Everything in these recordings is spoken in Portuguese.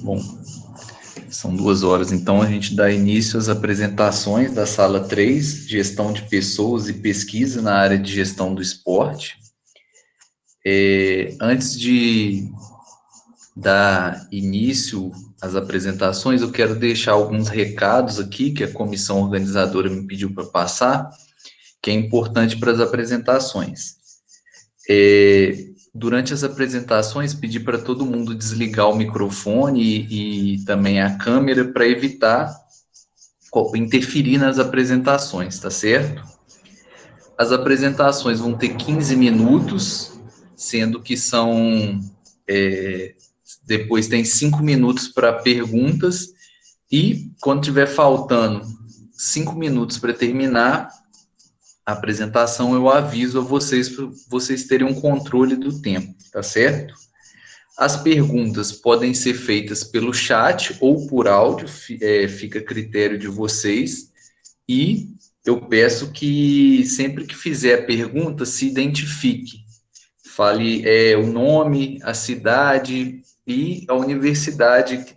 Bom, são 2 horas, então a gente dá início às apresentações da Sala 3, Gestão de Pessoas e Pesquisa na área de Gestão do Esporte. Antes de dar início às apresentações, eu quero deixar alguns recados aqui que a comissão organizadora me pediu para passar, que é importante para as apresentações. Durante as apresentações, pedi para todo mundo desligar o microfone e também a câmera para evitar interferir nas apresentações, tá certo? As apresentações vão ter 15 minutos, sendo que depois tem 5 minutos para perguntas, e quando tiver faltando 5 minutos para terminar a apresentação, eu aviso a vocês para vocês terem um controle do tempo, tá certo? As perguntas podem ser feitas pelo chat ou por áudio, fica a critério de vocês, e eu peço que sempre que fizer a pergunta, se identifique. Fale o nome, a cidade e a universidade que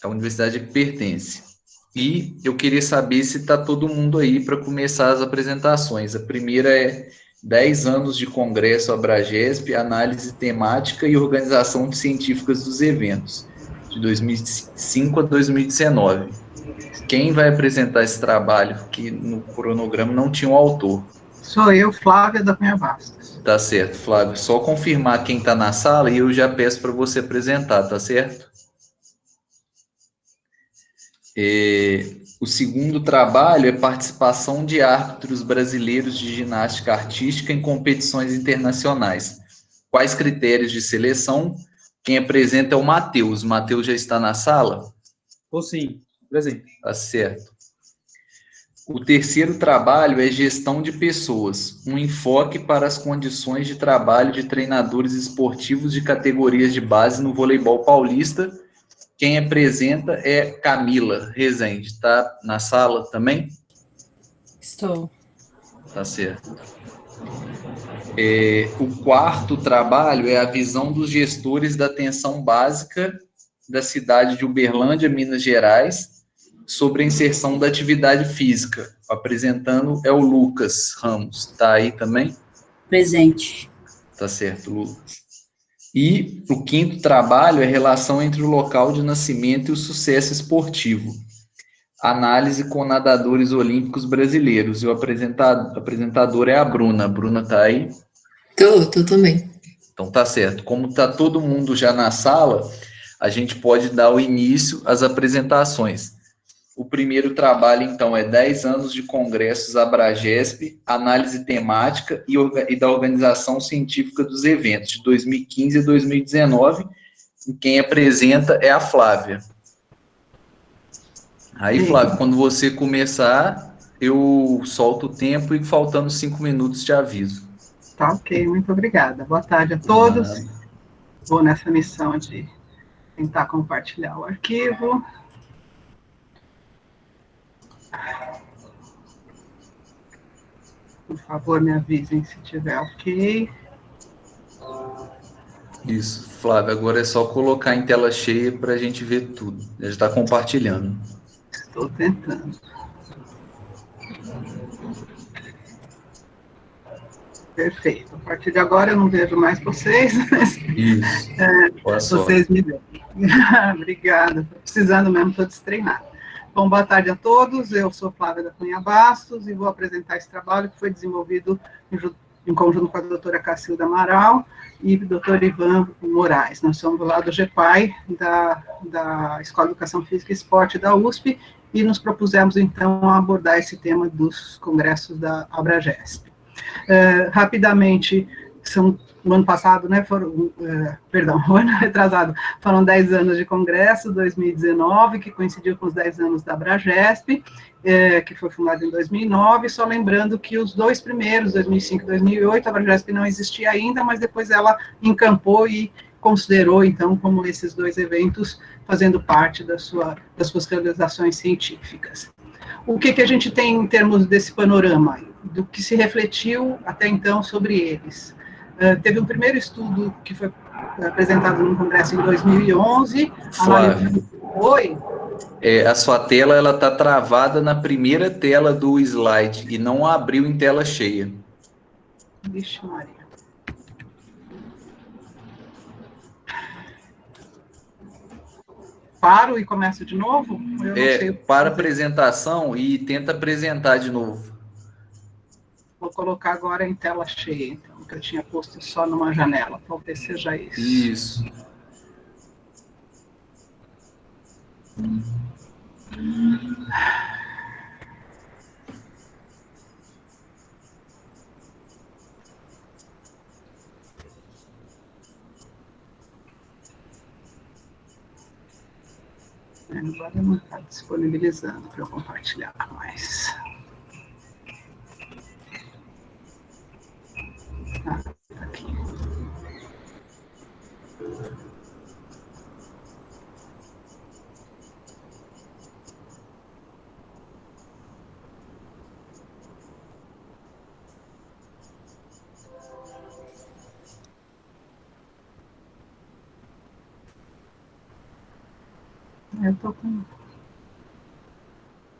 a universidade que pertence. E eu queria saber se está todo mundo aí para começar as apresentações. A primeira é 10 anos de Congresso Abragesp, análise temática e organização científicas dos eventos, de 2005 a 2019. Quem vai apresentar esse trabalho, que no cronograma não tinha um autor? Sou eu, Flávia da Cunha Bastos. Tá certo, Flávio. Só confirmar quem está na sala e eu já peço para você apresentar, tá certo? O segundo trabalho é participação de árbitros brasileiros de ginástica artística em competições internacionais. Quais critérios de seleção? Quem apresenta é o Matheus. O Matheus já está na sala? Sim, presente. Tá certo. O terceiro trabalho é gestão de pessoas, um enfoque para as condições de trabalho de treinadores esportivos de categorias de base no voleibol paulista. Quem apresenta é Camila Rezende. Está na sala também? Estou. Tá certo. O quarto trabalho é a visão dos gestores da atenção básica da cidade de Uberlândia, Minas Gerais, sobre a inserção da atividade física. Apresentando é o Lucas Ramos. Está aí também? Presente. Tá certo, Lucas. E o quinto trabalho é a relação entre o local de nascimento e o sucesso esportivo. Análise com nadadores olímpicos brasileiros. E o apresentador é a Bruna. A Bruna está aí? Tô também. Então tá certo. Como está todo mundo já na sala, a gente pode dar o início às apresentações. O primeiro trabalho, então, é 10 anos de congressos Abragesp, análise temática e da organização científica dos eventos, de 2015 a 2019, e quem apresenta é a Flávia. Aí, Flávia, quando você começar, eu solto o tempo e faltando 5 minutos te aviso. Tá, ok, muito obrigada. Boa tarde a todos. Vou nessa missão de tentar compartilhar o arquivo. Por favor, me avisem se tiver ok. Isso, Flávia, agora é só colocar em tela cheia para a gente ver tudo. Já está compartilhando. Estou tentando. Perfeito. A partir de agora eu não vejo mais vocês, mas isso. Vocês me veem. Obrigada. Estou precisando mesmo, estou destreinada. Bom, boa tarde a todos, eu sou Flávia da Cunha Bastos e vou apresentar esse trabalho que foi desenvolvido em conjunto com a doutora Cacilda Amaral e o doutor Ivan Moraes. Nós somos lá do GEPAI, da Escola de Educação Física e Esporte da USP, e nos propusemos, então, a abordar esse tema dos congressos da Abragesp. Rapidamente, o ano passado, né, o ano retrasado, foram 10 anos de congresso, 2019, que coincidiu com os 10 anos da Abragesp, que foi fundada em 2009, só lembrando que os dois primeiros, 2005 e 2008, a Abragesp não existia ainda, mas depois ela encampou e considerou, então, como esses dois eventos fazendo parte das suas realizações científicas. O que a gente tem em termos desse panorama, do que se refletiu até então sobre eles? Teve um primeiro estudo que foi apresentado no Congresso em 2011. Flávio, Oi? a sua tela ela está travada na primeira tela do slide e não abriu em tela cheia. Vixe, Maria. Paro e começo de novo? Eu não sei o que Para a fazer. apresentação e tenta apresentar de novo. Vou colocar agora em tela cheia, então, que eu tinha posto só numa janela. Talvez seja isso. Isso. Agora não está disponibilizando para eu compartilhar mais. Tá aqui. Eu estou com...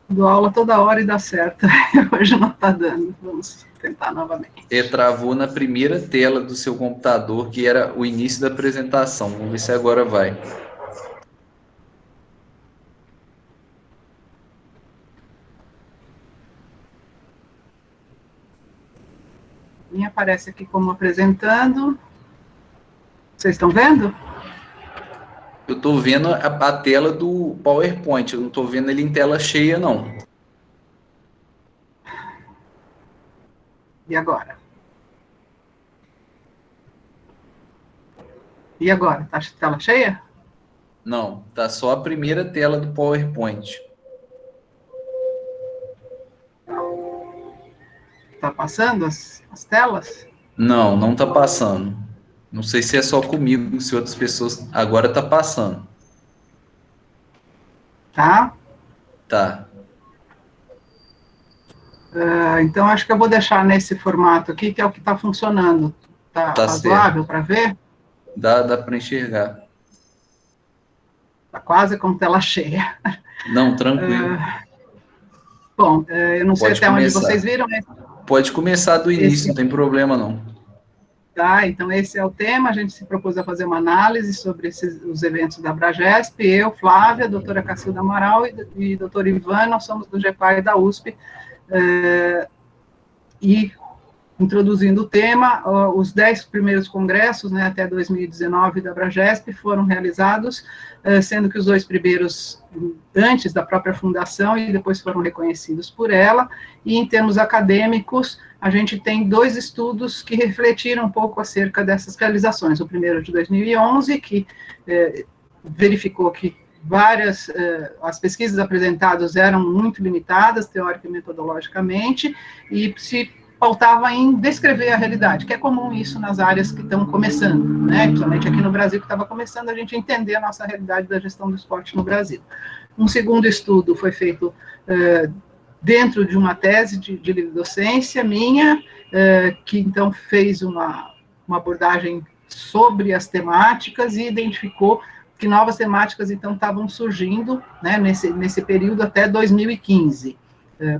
Dou aula toda hora e dá certo. Hoje não está dando. Vamos tentar novamente. Travou na primeira tela do seu computador, que era o início da apresentação. Vamos ver se agora vai. Me aparece aqui como apresentando. Vocês estão vendo? Eu estou vendo a tela do PowerPoint, eu não estou vendo ele em tela cheia, não. E agora? E agora? Tá tela cheia? Não, tá só a primeira tela do PowerPoint. Tá passando as telas? Não, não tá passando. Não sei se é só comigo, se outras pessoas... Agora tá passando. Tá? Tá. Então, acho que eu vou deixar nesse formato aqui, que é o que está funcionando. Tá razoável para ver? Dá para enxergar. Está quase com tela cheia. Não, tranquilo. Bom, eu não sei até onde vocês viram. Pode começar do início, não tem problema não. Tá, então esse é o tema, a gente se propôs a fazer uma análise sobre os eventos da Abragesp, eu, Flávia, a doutora Cacilda Amaral e doutor Ivan, nós somos do GEPAI da USP, e introduzindo o tema, os 10 primeiros congressos, né, até 2019 da Abragesp foram realizados, sendo que os 2 primeiros antes da própria fundação e depois foram reconhecidos por ela, e em termos acadêmicos, a gente tem 2 estudos que refletiram um pouco acerca dessas realizações. O primeiro de 2011, que verificou que as pesquisas apresentadas eram muito limitadas, teórica e metodologicamente, e se pautava em descrever a realidade, que é comum isso nas áreas que estão começando, né, principalmente aqui no Brasil, que estava começando a gente entender a nossa realidade da gestão do esporte no Brasil. Um segundo estudo foi feito dentro de uma tese de livre docência minha, que então fez uma abordagem sobre as temáticas e identificou que novas temáticas então estavam surgindo, né, nesse período até 2015.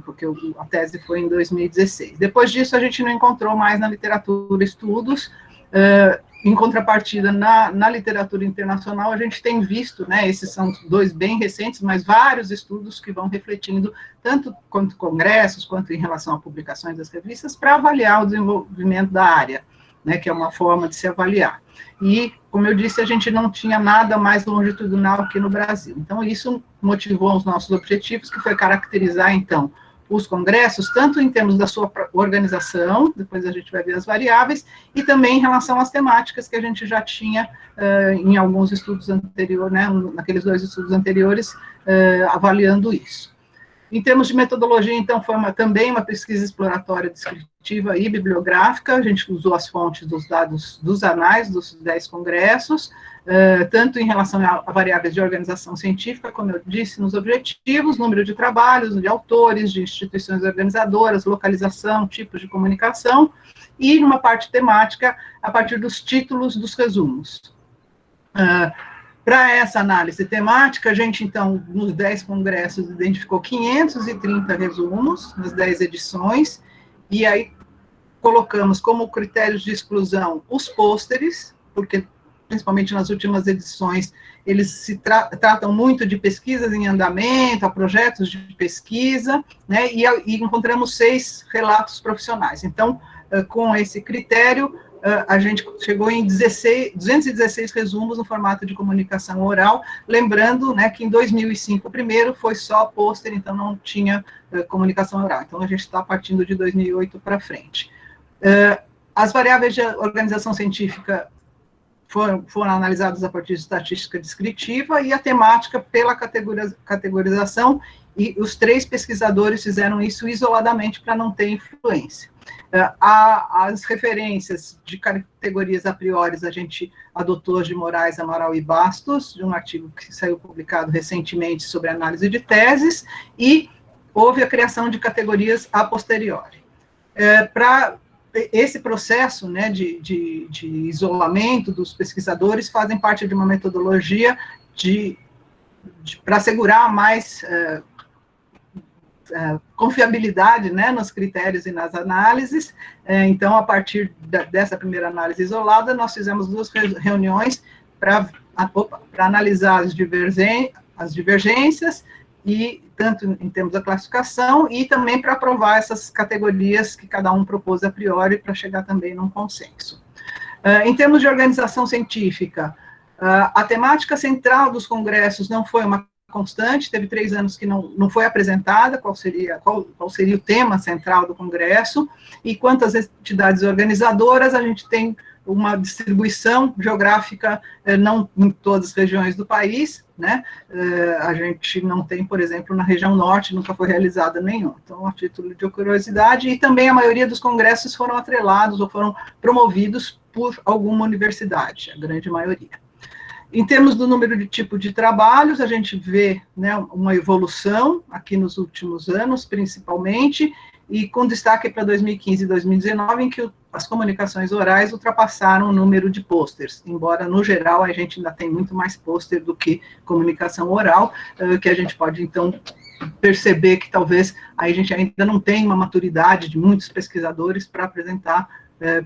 Porque a tese foi em 2016. Depois disso, a gente não encontrou mais na literatura estudos. Em contrapartida, na literatura internacional, a gente tem visto, né, esses são 2 bem recentes, mas vários estudos que vão refletindo, tanto quanto congressos, quanto em relação a publicações das revistas, para avaliar o desenvolvimento da área, né, que é uma forma de se avaliar. E, como eu disse, a gente não tinha nada mais longitudinal aqui no Brasil. Então, isso motivou os nossos objetivos, que foi caracterizar, então, os congressos, tanto em termos da sua organização, depois a gente vai ver as variáveis, e também em relação às temáticas que a gente já tinha em alguns estudos anteriores, né, naqueles 2 estudos anteriores, avaliando isso. Em termos de metodologia, então, foi também uma pesquisa exploratória descritiva e bibliográfica, a gente usou as fontes dos dados dos anais dos 10 congressos, tanto em relação a variáveis de organização científica, como eu disse, nos objetivos, número de trabalhos, de autores, de instituições organizadoras, localização, tipos de comunicação, e numa parte temática, a partir dos títulos dos resumos. Para essa análise temática, a gente, então, nos 10 congressos, identificou 530 resumos, nas 10 edições, e aí colocamos como critérios de exclusão os pôsteres, porque, principalmente nas últimas edições, eles se tratam muito de pesquisas em andamento, a projetos de pesquisa, né, e encontramos 6 relatos profissionais. Então, com esse critério, a gente chegou em 216 resumos no formato de comunicação oral, lembrando, né, que em 2005 o primeiro foi só pôster, então não tinha comunicação oral. Então, a gente está partindo de 2008 para frente. As variáveis de organização científica foram analisadas a partir de estatística descritiva e a temática pela categorização, e os 3 pesquisadores fizeram isso isoladamente para não ter influência. As referências de categorias a priori a gente adotou de Moraes, Amaral e Bastos, de um artigo que saiu publicado recentemente sobre análise de teses, e houve a criação de categorias a posteriori. Para esse processo, né, de isolamento dos pesquisadores fazem parte de uma metodologia para assegurar mais confiabilidade, né, nos critérios e nas análises. Então, a partir dessa primeira análise isolada, nós fizemos 2 reuniões para analisar as divergências, e tanto em termos da classificação, e também para aprovar essas categorias que cada um propôs a priori, para chegar também num consenso. Em termos de organização científica, a temática central dos congressos não foi uma constante, teve 3 anos que não foi apresentada qual seria o tema central do congresso, e quanto às entidades organizadoras, a gente tem uma distribuição geográfica, não em todas as regiões do país, né, a gente não tem, por exemplo, na região norte, nunca foi realizada nenhum, então, a título de curiosidade, e também a maioria dos congressos foram atrelados ou foram promovidos por alguma universidade, a grande maioria. Em termos do número de tipo de trabalhos, a gente vê, né, uma evolução aqui nos últimos anos, principalmente, e com destaque para 2015 e 2019, em que as comunicações orais ultrapassaram o número de pôsteres, embora, no geral, a gente ainda tem muito mais pôster do que comunicação oral, que a gente pode, então, perceber que talvez a gente ainda não tem uma maturidade de muitos pesquisadores para apresentar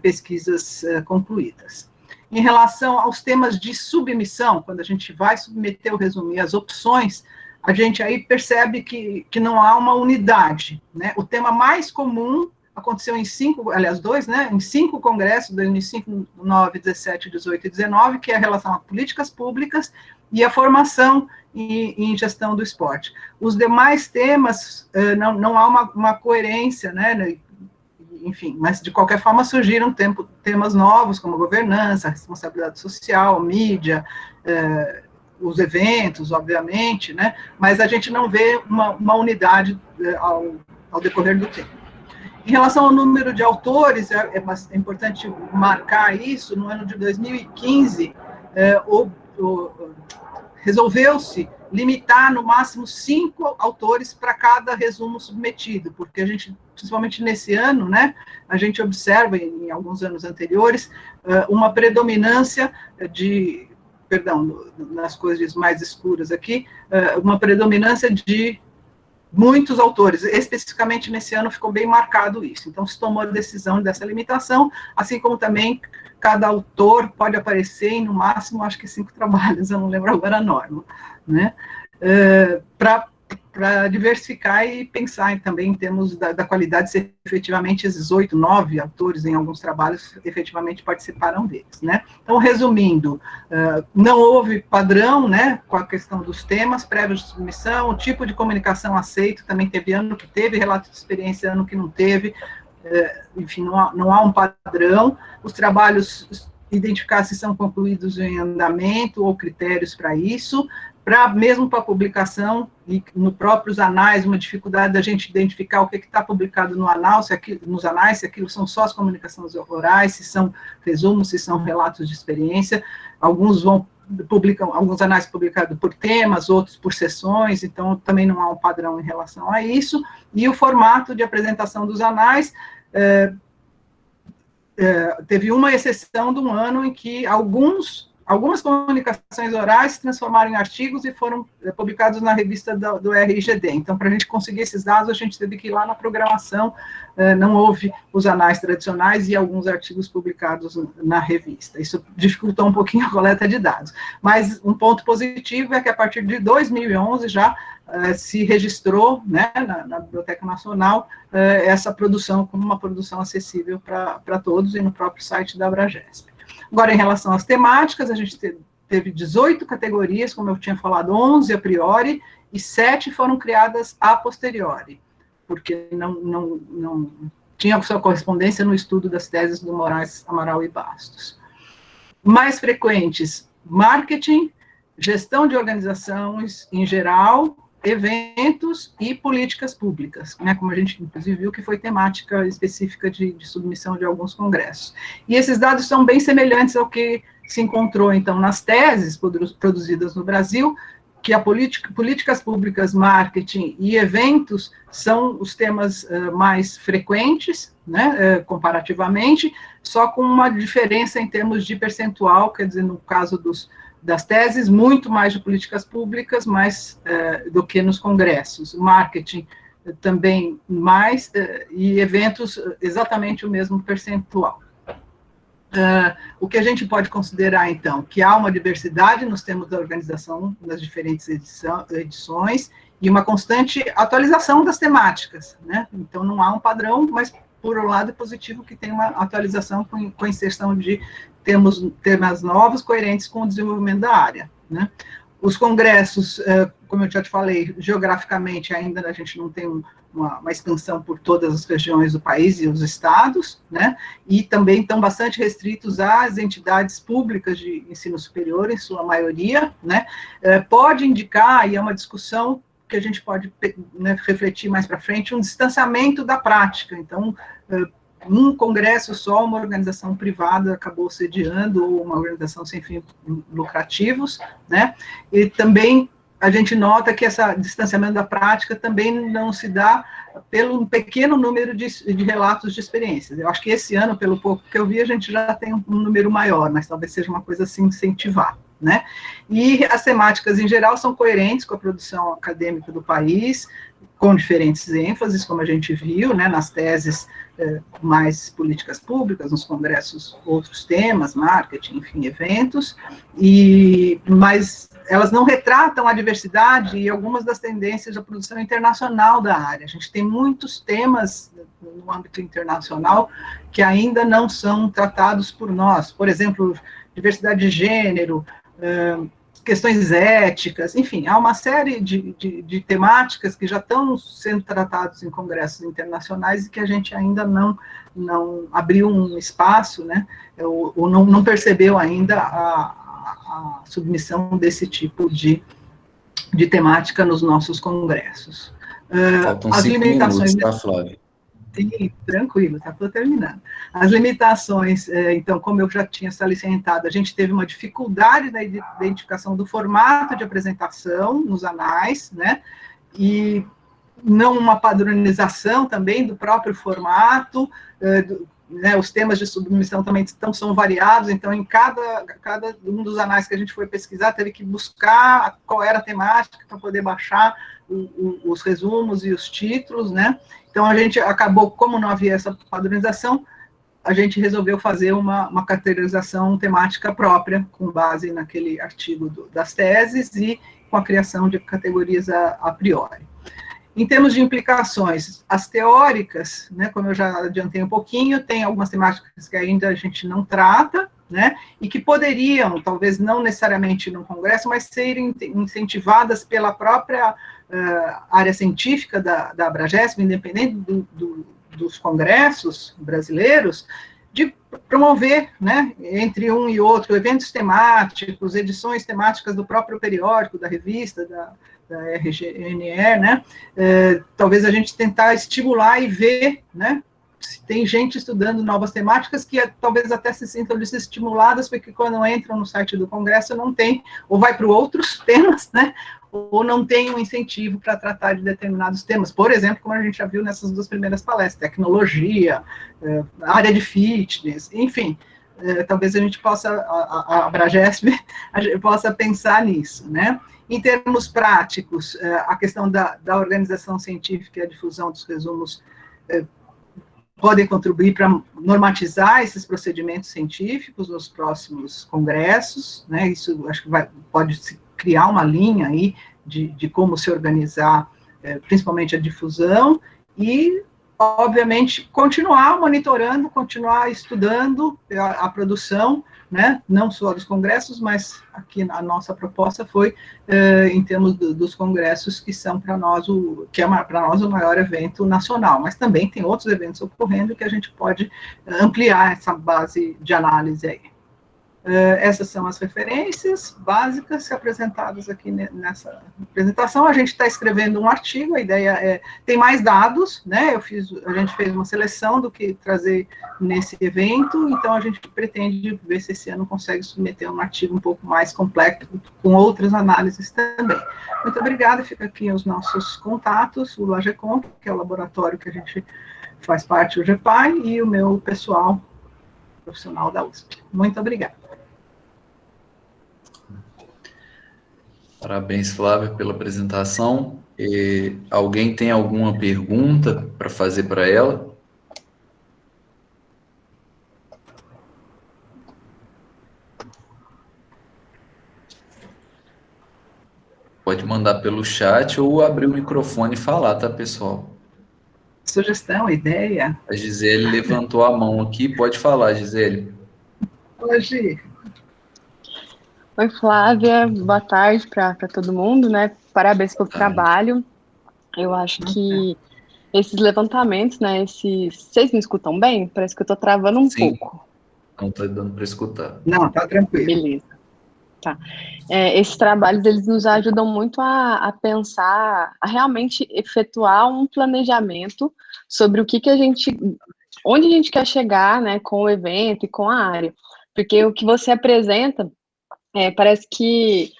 pesquisas concluídas. Em relação aos temas de submissão, quando a gente vai submeter o resumo e as opções, a gente aí percebe que não há uma unidade, né? O tema mais comum aconteceu em 5, aliás, 2, né? Em 5 congressos, 2005, 9, 17, 18 e 19, que é a relação a políticas públicas e a formação em gestão do esporte. Os demais temas, não há uma coerência, né? Enfim, mas de qualquer forma surgiram temas novos, como governança, responsabilidade social, mídia, os eventos, obviamente, né, mas a gente não vê uma unidade ao decorrer do tempo. Em relação ao número de autores, é importante marcar isso, no ano de 2015, resolveu-se limitar no máximo 5 autores para cada resumo submetido, porque a gente, principalmente nesse ano, né, a gente observa em alguns anos anteriores uma predominância nas coisas mais escuras aqui, uma predominância de muitos autores, especificamente nesse ano ficou bem marcado isso, então se tomou a decisão dessa limitação, assim como também cada autor pode aparecer em, no máximo, acho que 5 trabalhos, eu não lembro agora a norma, né, para diversificar e pensar também em termos da qualidade, se efetivamente esses 8, 9 autores em alguns trabalhos efetivamente participaram deles, né. Então, resumindo, não houve padrão, né, com a questão dos temas prévios de submissão, o tipo de comunicação aceito, também teve ano que teve relato de experiência, ano que não teve, enfim, não há um padrão, os trabalhos identificar se são concluídos em andamento ou critérios para isso, mesmo para publicação, e no próprios anais, uma dificuldade da gente identificar o que está publicado no anal, nos anais, se aquilo são só as comunicações orais, se são resumos, se são relatos de experiência, alguns publicam, alguns anais publicados por temas, outros por sessões, então também não há um padrão em relação a isso, e o formato de apresentação dos anais, teve uma exceção de um ano em que algumas comunicações orais se transformaram em artigos e foram publicados na revista do RIGD. Então, para a gente conseguir esses dados, a gente teve que ir lá na programação, não houve os anais tradicionais e alguns artigos publicados na revista. Isso dificultou um pouquinho a coleta de dados. Mas um ponto positivo é que, a partir de 2011, já se registrou, né, na Biblioteca Nacional, essa produção como uma produção acessível para todos e no próprio site da Abragesp. Agora, em relação às temáticas, a gente teve 18 categorias, como eu tinha falado, 11 a priori, e 7 foram criadas a posteriori, porque não tinha sua correspondência no estudo das teses do Moraes, Amaral e Bastos. Mais frequentes, marketing, gestão de organizações em geral, eventos e políticas públicas, né, como a gente, inclusive, viu que foi temática específica de submissão de alguns congressos. E esses dados são bem semelhantes ao que se encontrou, então, nas teses produzidas no Brasil, que a políticas públicas, marketing e eventos são os temas mais frequentes, né, comparativamente, só com uma diferença em termos de percentual, quer dizer, no caso das teses, muito mais de políticas públicas, mais do que nos congressos. Marketing também mais, e eventos exatamente o mesmo percentual. O que a gente pode considerar, então, que há uma diversidade nos termos da organização das diferentes edições e uma constante atualização das temáticas, né? Então, não há um padrão, mas, por um lado, é positivo que tem uma atualização com a inserção de temas novos, coerentes com o desenvolvimento da área, né? Os congressos, como eu já te falei, geograficamente ainda a gente não tem uma expansão por todas as regiões do país e os estados, né? E também estão bastante restritos às entidades públicas de ensino superior, em sua maioria, né? Pode indicar, e é uma discussão que a gente pode, né, refletir mais para frente, um distanciamento da prática. Então, um congresso só, uma organização privada acabou sediando, ou uma organização sem fins lucrativos, né? E também a gente nota que esse distanciamento da prática também não se dá pelo pequeno número de relatos de experiências. Eu acho que esse ano, pelo pouco que eu vi, a gente já tem um número maior, mas talvez seja uma coisa assim, incentivar, né? E as temáticas, em geral, são coerentes com a produção acadêmica do país, com diferentes ênfases, como a gente viu, né, nas teses mais políticas públicas, nos congressos outros temas, marketing, enfim, eventos, mas elas não retratam a diversidade e algumas das tendências da produção internacional da área. A gente tem muitos temas no âmbito internacional que ainda não são tratados por nós, por exemplo, diversidade de gênero, questões éticas, enfim, há uma série de temáticas que já estão sendo tratadas em congressos internacionais e que a gente ainda não abriu um espaço, né, ou não percebeu ainda a submissão desse tipo de temática nos nossos congressos. Faltam 5 minutos, tá, Flávia? Sim, tranquilo, está tudo terminando. As limitações, então, como eu já tinha salientado, a gente teve uma dificuldade na identificação do formato de apresentação nos anais, né, e não uma padronização também do próprio formato, né, os temas de submissão também são variados, então, em cada um dos anais que a gente foi pesquisar, teve que buscar qual era a temática para poder baixar os resumos e os títulos, né. Então, a gente acabou, como não havia essa padronização, a gente resolveu fazer uma caracterização temática própria, com base naquele artigo das teses e com a criação de categorias a priori. Em termos de implicações, as teóricas, né, como eu já adiantei um pouquinho, tem algumas temáticas que ainda a gente não trata, né, e que poderiam, talvez não necessariamente no congresso, mas serem incentivadas pela própria área científica da Abragesp, independente dos congressos brasileiros, de promover, né, entre um e outro, eventos temáticos, edições temáticas do próprio periódico, da revista, da RGNR, né, talvez a gente tentar estimular e ver, né, se tem gente estudando novas temáticas que talvez até se sintam desestimuladas, porque quando entram no site do Congresso não tem, ou vai para outros temas, né, ou não tem um incentivo para tratar de determinados temas. Por exemplo, como a gente já viu nessas 2 primeiras palestras, tecnologia, área de fitness, enfim, talvez a gente possa, a Abragesp, possa pensar nisso, né? Em termos práticos, a questão da organização científica e a difusão dos resumos podem contribuir para normatizar esses procedimentos científicos nos próximos congressos, né? Isso acho que pode se criar uma linha aí de como se organizar, principalmente a difusão, e, obviamente, continuar monitorando, continuar estudando a produção, né? Não só dos congressos, mas aqui a nossa proposta foi em termos dos congressos que são para nós para nós o maior evento nacional, mas também tem outros eventos ocorrendo que a gente pode ampliar essa base de análise aí. Essas são as referências básicas apresentadas aqui nessa apresentação. A gente está escrevendo um artigo, a ideia tem mais dados, né? A gente fez uma seleção do que trazer nesse evento, então a gente pretende ver se esse ano consegue submeter um artigo um pouco mais complexo, com outras análises também. Muito obrigada, fica aqui os nossos contatos, o LAGECOM, que é o laboratório que a gente faz parte, o GEPAI, e o meu pessoal profissional da USP. Muito obrigada. Parabéns, Flávia, pela apresentação. Alguém tem alguma pergunta para fazer para ela? Pode mandar pelo chat ou abrir o microfone e falar, tá, pessoal? Sugestão, ideia? A Gisele levantou a mão aqui. Pode falar, Gisele. Hoje. Oi, Flávia, boa tarde para todo mundo, né? Parabéns pelo trabalho. Eu acho que esses levantamentos, né? Vocês me escutam bem? Parece que eu estou travando um pouco. Não está dando para escutar. Não, tá tranquilo. Beleza. Tá. Esses trabalhos, eles nos ajudam muito a pensar, a realmente efetuar um planejamento sobre o que a gente, onde a gente quer chegar, né? Com o evento e com a área. Porque o que você apresenta parece que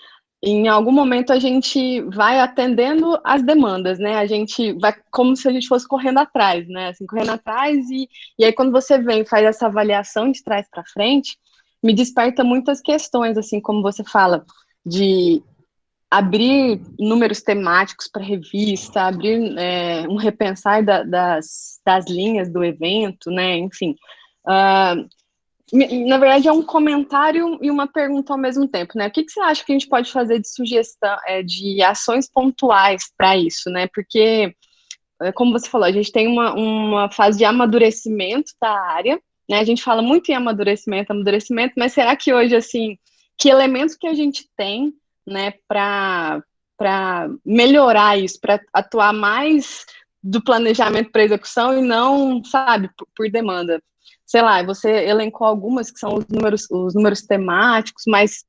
em algum momento a gente vai atendendo as demandas, né? A gente vai como se a gente fosse correndo atrás, né? Assim, correndo atrás e aí quando você vem e faz essa avaliação de trás para frente, me desperta muitas questões, assim, como você fala, de abrir números temáticos para revista, abrir um repensar das linhas do evento, né? Enfim. Na verdade, é um comentário e uma pergunta ao mesmo tempo, né? O que você acha que a gente pode fazer de sugestão, de ações pontuais para isso, né? Porque, como você falou, a gente tem uma fase de amadurecimento da área, né? A gente fala muito em amadurecimento, mas será que hoje, assim, que elementos que a gente tem, né, para melhorar isso, para atuar mais do planejamento para execução e não, sabe, por demanda? Sei lá, você elencou algumas que são os números temáticos, mas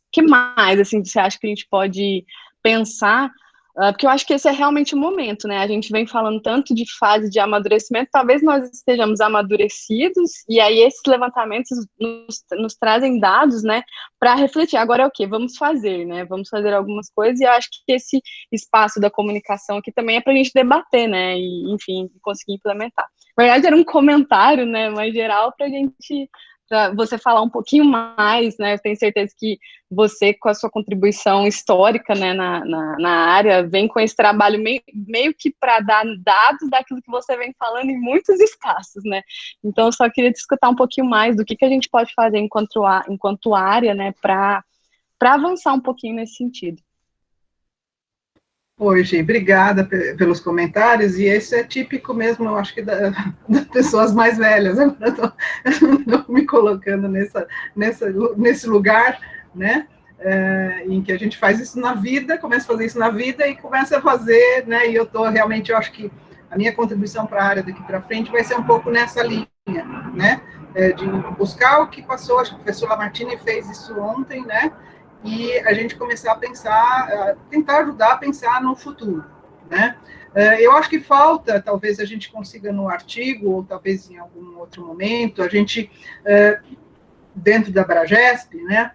que mais, assim, você acha que a gente pode pensar? Porque eu acho que esse é realmente o momento, né? A gente vem falando tanto de fase de amadurecimento, talvez nós estejamos amadurecidos, e aí esses levantamentos nos trazem dados, né, para refletir. Agora é o quê? Vamos fazer, né? Vamos fazer algumas coisas, e eu acho que esse espaço da comunicação aqui também é para a gente debater, né? E, enfim, conseguir implementar. Na verdade, era um comentário, né, mais geral, para você falar um pouquinho mais, né? Eu tenho certeza que você, com a sua contribuição histórica, né, na área, vem com esse trabalho meio que para dar dados daquilo que você vem falando em muitos espaços, né? Então, eu só queria te escutar um pouquinho mais do que a gente pode fazer enquanto área, né, para avançar um pouquinho nesse sentido. Hoje, obrigada pelos comentários, e esse é típico mesmo, eu acho que das pessoas mais velhas. Eu estou me colocando nesse lugar, né, em que a gente faz isso na vida, começa a fazer isso na vida e começa a fazer, né, e eu acho que a minha contribuição para a área daqui para frente vai ser um pouco nessa linha, né, de buscar o que passou, acho que o professor Lamartine fez isso ontem, né, e a gente começar a pensar, tentar ajudar a pensar no futuro, né? Eu acho que falta, talvez a gente consiga no artigo, ou talvez em algum outro momento, a gente, dentro da Abragesp, né,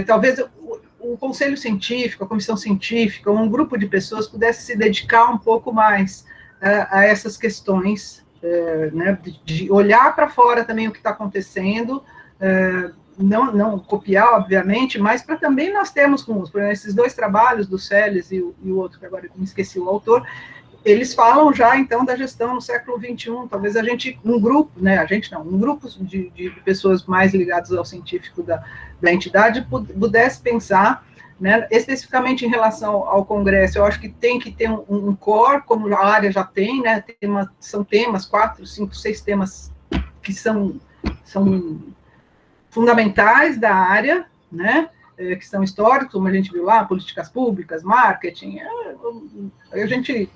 talvez o conselho científico, a comissão científica, um grupo de pessoas pudesse se dedicar um pouco mais a essas questões, né, de olhar para fora também o que está acontecendo, não copiar, obviamente, mas para também nós termos, por exemplo, esses dois trabalhos do Celes e o outro, que agora eu me esqueci o autor, eles falam já, então, da gestão no século XXI, talvez a gente, um grupo de pessoas mais ligadas ao científico da entidade pudesse pensar, né, especificamente em relação ao Congresso. Eu acho que tem que ter um core, como a área já tem, né, são temas, 4, 5, 6 temas que são fundamentais da área, né, que são históricos, como a gente viu lá, políticas públicas, marketing, a gente...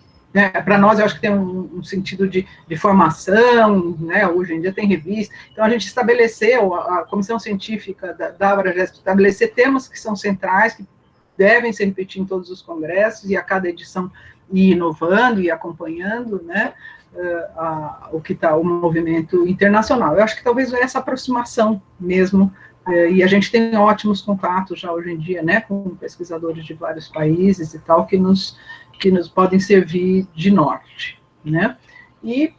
para nós, eu acho que tem um sentido de formação, né, hoje em dia tem revista, então a gente estabeleceu, a comissão científica da Abragesp estabelecer temas que são centrais, que devem se repetir em todos os congressos, e a cada edição ir inovando e acompanhando, né, o movimento internacional. Eu acho que talvez essa aproximação mesmo, e a gente tem ótimos contatos já hoje em dia, né, com pesquisadores de vários países e tal, que nos podem servir de norte, né? E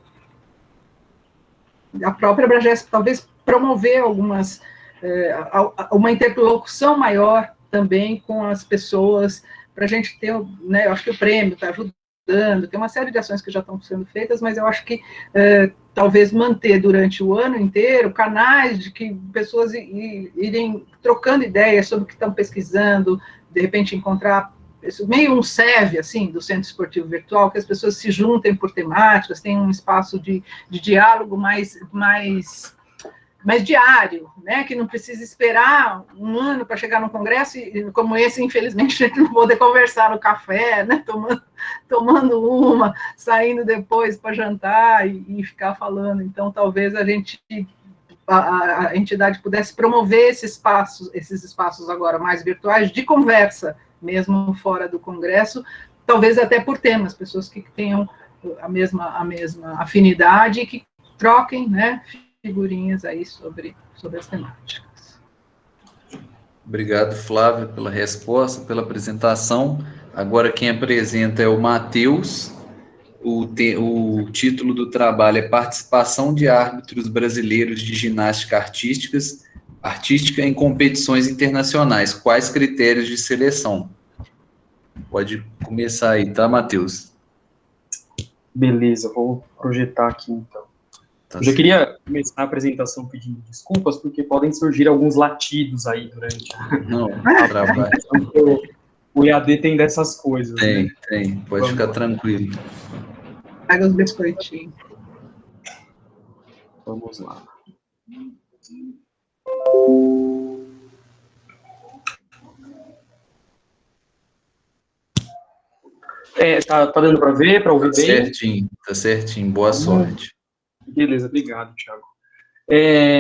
a própria Abragesp talvez promover uma interlocução maior também com as pessoas, para a gente ter, né, eu acho que o prêmio está ajudando, tem uma série de ações que já estão sendo feitas, mas eu acho que talvez manter durante o ano inteiro canais de que pessoas irem trocando ideias sobre o que estão pesquisando, de repente encontrar meio um SEV, assim, do Centro Esportivo Virtual, que as pessoas se juntem por temáticas, tem um espaço de diálogo mais diário, né, que não precisa esperar um ano para chegar num congresso, e como esse, infelizmente, a gente não poder conversar no café, né, tomando uma, saindo depois para jantar e ficar falando. Então, talvez a entidade pudesse promover esses espaços agora mais virtuais de conversa, mesmo fora do Congresso, talvez até por temas, pessoas que tenham a mesma afinidade e que troquem, né, figurinhas aí sobre as temáticas. Obrigado, Flávia, pela resposta, pela apresentação. Agora quem apresenta é o Matheus. O título do trabalho é Participação de Árbitros Brasileiros de Ginástica Artística em competições internacionais. Quais critérios de seleção? Pode começar aí, tá, Matheus? Beleza, vou projetar aqui, então. Tá Eu já queria começar a apresentação pedindo desculpas, porque podem surgir alguns latidos aí durante o trabalho. O EAD tem dessas coisas. Tem. Pode ficar tranquilo. Pega os biscoitinhos. Vamos lá. Tá dando para ver, para ouvir bem? Tá certinho. Boa sorte. Beleza, obrigado, Thiago.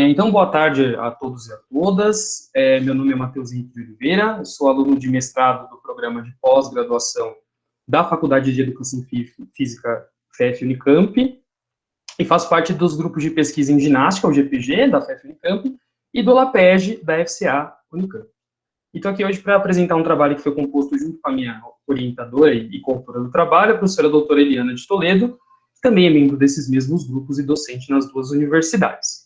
Então, boa tarde a todos e a todas. Meu nome é Matheus Henrique de Oliveira, eu sou aluno de mestrado do programa de pós-graduação da Faculdade de Educação Física FEF Unicamp, e faço parte dos grupos de pesquisa em ginástica, o GPG, da FEF Unicamp, e do LAPEG, da FCA Unicamp. E estou aqui hoje para apresentar um trabalho que foi composto junto com a minha orientadora e coautora do trabalho, a professora doutora Eliana de Toledo, que também é membro desses mesmos grupos e docente nas duas universidades.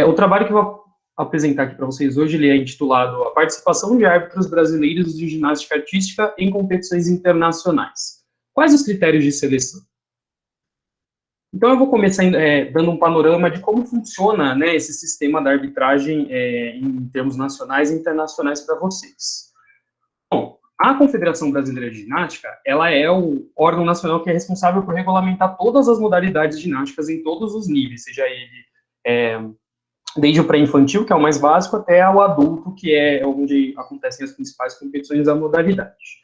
O trabalho que eu vou apresentar aqui para vocês hoje, ele é intitulado A Participação de Árbitros Brasileiros de Ginástica Artística em Competições Internacionais. Quais os critérios de seleção? Então, eu vou começar dando um panorama de como funciona, né, esse sistema da arbitragem em termos nacionais e internacionais para vocês. Bom, a Confederação Brasileira de Ginástica, ela é o órgão nacional que é responsável por regulamentar todas as modalidades ginásticas em todos os níveis, seja ele desde o pré-infantil, que é o mais básico, até o adulto, que é onde acontecem as principais competições da modalidade.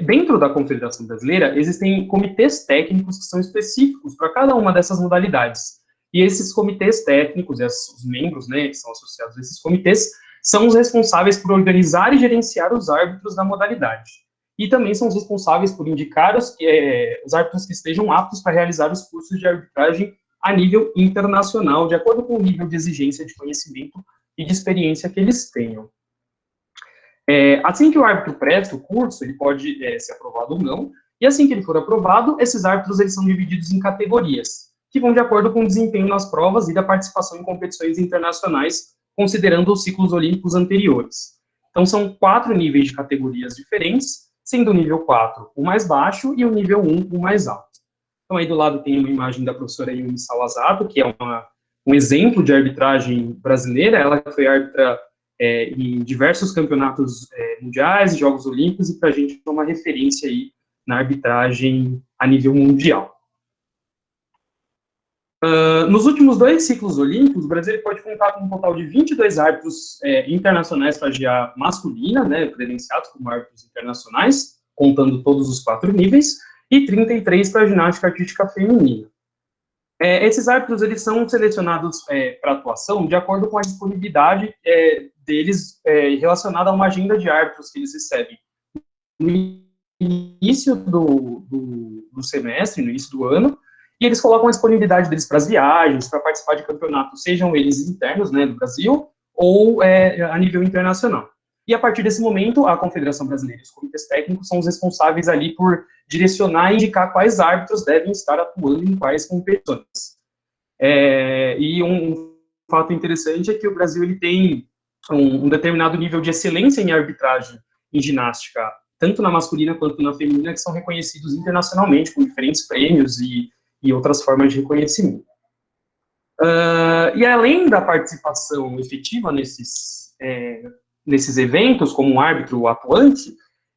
Dentro da Confederação Brasileira, existem comitês técnicos que são específicos para cada uma dessas modalidades. E esses comitês técnicos, os membros, né, que são associados a esses comitês, são os responsáveis por organizar e gerenciar os árbitros da modalidade. E também são os responsáveis por indicar os árbitros que estejam aptos para realizar os cursos de arbitragem a nível internacional, de acordo com o nível de exigência de conhecimento e de experiência que eles tenham. Assim que o árbitro presta o curso, ele pode ser aprovado ou não, e assim que ele for aprovado, esses árbitros eles são divididos em categorias, que vão de acordo com o desempenho nas provas e da participação em competições internacionais, considerando os ciclos olímpicos anteriores. Então, são 4 níveis de categorias diferentes, sendo o nível 4 o mais baixo e o nível 1 o mais alto. Então, aí do lado tem uma imagem da professora Yumi Sawazato, que é um exemplo de arbitragem brasileira. Ela foi árbitra em diversos campeonatos mundiais e Jogos Olímpicos, e para a gente é uma referência aí na arbitragem a nível mundial. Nos últimos 2 ciclos olímpicos, o Brasil pode contar com um total de 22 árbitros internacionais para GA masculina, né, credenciados como árbitros internacionais, contando todos os 4 níveis, e 33 para ginástica artística feminina. Esses árbitros eles são selecionados para atuação de acordo com a disponibilidade deles relacionada a uma agenda de árbitros que eles recebem no início do semestre, no início do ano, e eles colocam a disponibilidade deles para as viagens, para participar de campeonatos, sejam eles internos, né, do Brasil, ou a nível internacional. E a partir desse momento, a Confederação Brasileira e os comitês técnicos são os responsáveis ali por direcionar e indicar quais árbitros devem estar atuando em quais competições. E um fato interessante é que o Brasil ele tem um determinado nível de excelência em arbitragem em ginástica, tanto na masculina quanto na feminina, que são reconhecidos internacionalmente com diferentes prêmios e outras formas de reconhecimento. E além da participação efetiva nesses eventos, como um árbitro atuante,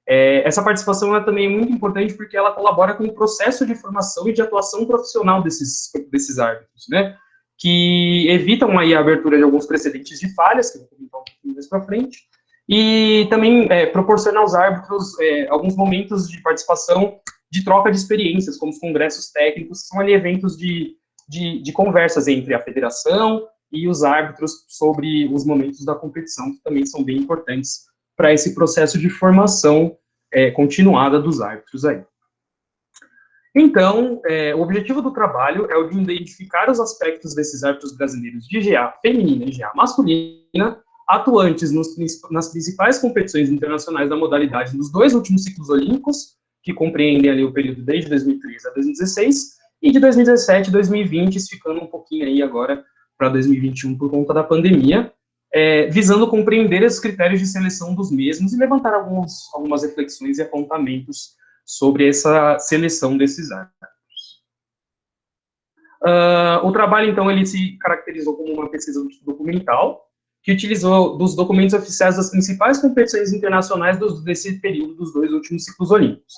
essa participação também é muito importante porque ela colabora com o processo de formação e de atuação profissional desses árbitros, né, que evitam aí a abertura de alguns precedentes de falhas, que eu vou comentar um pouquinho mais para frente, e também proporciona aos árbitros alguns momentos de participação de troca de experiências, como os congressos técnicos, que são ali eventos de conversas entre a federação e os árbitros sobre os momentos da competição, que também são bem importantes para esse processo de formação continuada dos árbitros aí. Então, o objetivo do trabalho é o de identificar os aspectos desses árbitros brasileiros de GA feminina e GA masculina, atuantes nas principais competições internacionais da modalidade nos 2 últimos ciclos olímpicos, que compreendem ali o período desde 2013 a 2016, e de 2017 a 2020, ficando um pouquinho aí agora para 2021 por conta da pandemia, visando compreender os critérios de seleção dos mesmos e levantar algumas reflexões e apontamentos sobre essa seleção desses árbitros. O trabalho, então, ele se caracterizou como uma pesquisa documental, que utilizou dos documentos oficiais das principais competições internacionais desse período dos 2 últimos ciclos olímpicos.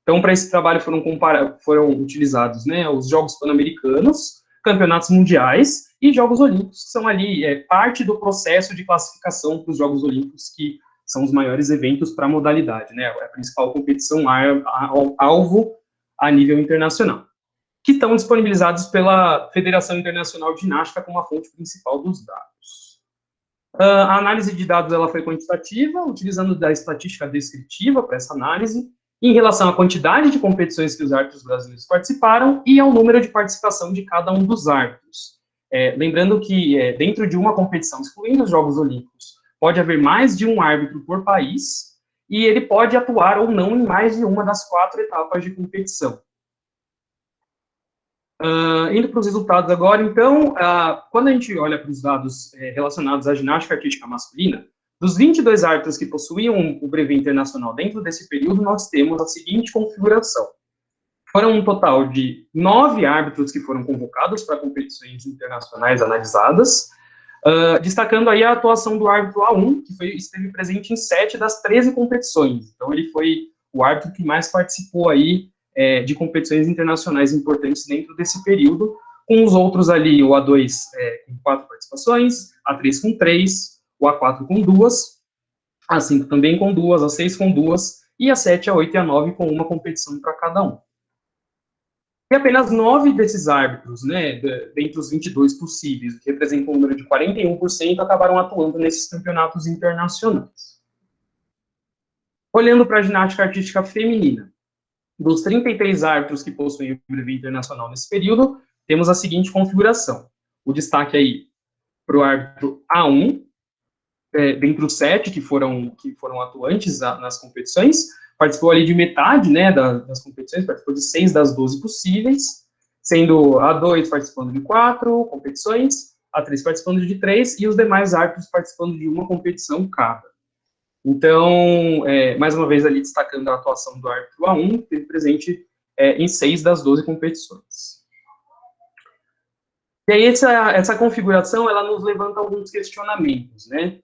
Então, para esse trabalho foram utilizados, né, os Jogos Pan-Americanos, Campeonatos Mundiais e Jogos Olímpicos, que são ali parte do processo de classificação para os Jogos Olímpicos, que são os maiores eventos para a modalidade, né, a principal competição alvo a nível internacional, que estão disponibilizados pela Federação Internacional de Ginástica como a fonte principal dos dados. A análise de dados ela foi quantitativa, utilizando da estatística descritiva para essa análise, em relação à quantidade de competições que os árbitros brasileiros participaram e ao número de participação de cada um dos árbitros. Lembrando que dentro de uma competição, excluindo os Jogos Olímpicos, pode haver mais de um árbitro por país, e ele pode atuar ou não em mais de uma das 4 etapas de competição. Indo para os resultados agora, então, quando a gente olha para os dados relacionados à ginástica artística masculina, dos 22 árbitros que possuíam o brevet internacional dentro desse período, nós temos a seguinte configuração. Foram um total de 9 árbitros que foram convocados para competições internacionais analisadas, destacando aí a atuação do árbitro A1, que esteve presente em 7 das 13 competições. Então, ele foi o árbitro que mais participou aí de competições internacionais importantes dentro desse período, com os outros ali, o A2 com 4 participações, A3 com 3, o A4 com 2, A5 também com 2, A6 com 2, e A7, A8 e A9 com uma competição para cada um. E apenas 9 desses árbitros, né, dentre os 22 possíveis, que representam um número de 41%, acabaram atuando nesses campeonatos internacionais. Olhando para a ginástica artística feminina, dos 33 árbitros que possuem o brevet internacional nesse período, temos a seguinte configuração. O destaque aí para o árbitro A1, dentre os 7 que foram atuantes nas competições, participou ali de metade, né, das competições, participou de 6 das 12 possíveis, sendo a 2 participando de 4 competições, a 3 participando de 3, e os demais árbitros participando de uma competição cada. Então, mais uma vez ali destacando a atuação do árbitro A1, que esteve presente em 6 das 12 competições. E aí, essa configuração, ela nos levanta alguns questionamentos, né?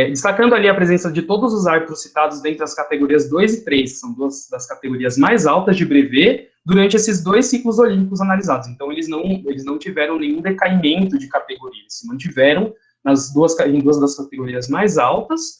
Destacando ali a presença de todos os árbitros citados dentro das categorias 2 e 3, que são duas das categorias mais altas de brevet, durante esses 2 ciclos olímpicos analisados. Então, eles não tiveram nenhum decaimento de categoria, eles se mantiveram em duas das categorias mais altas,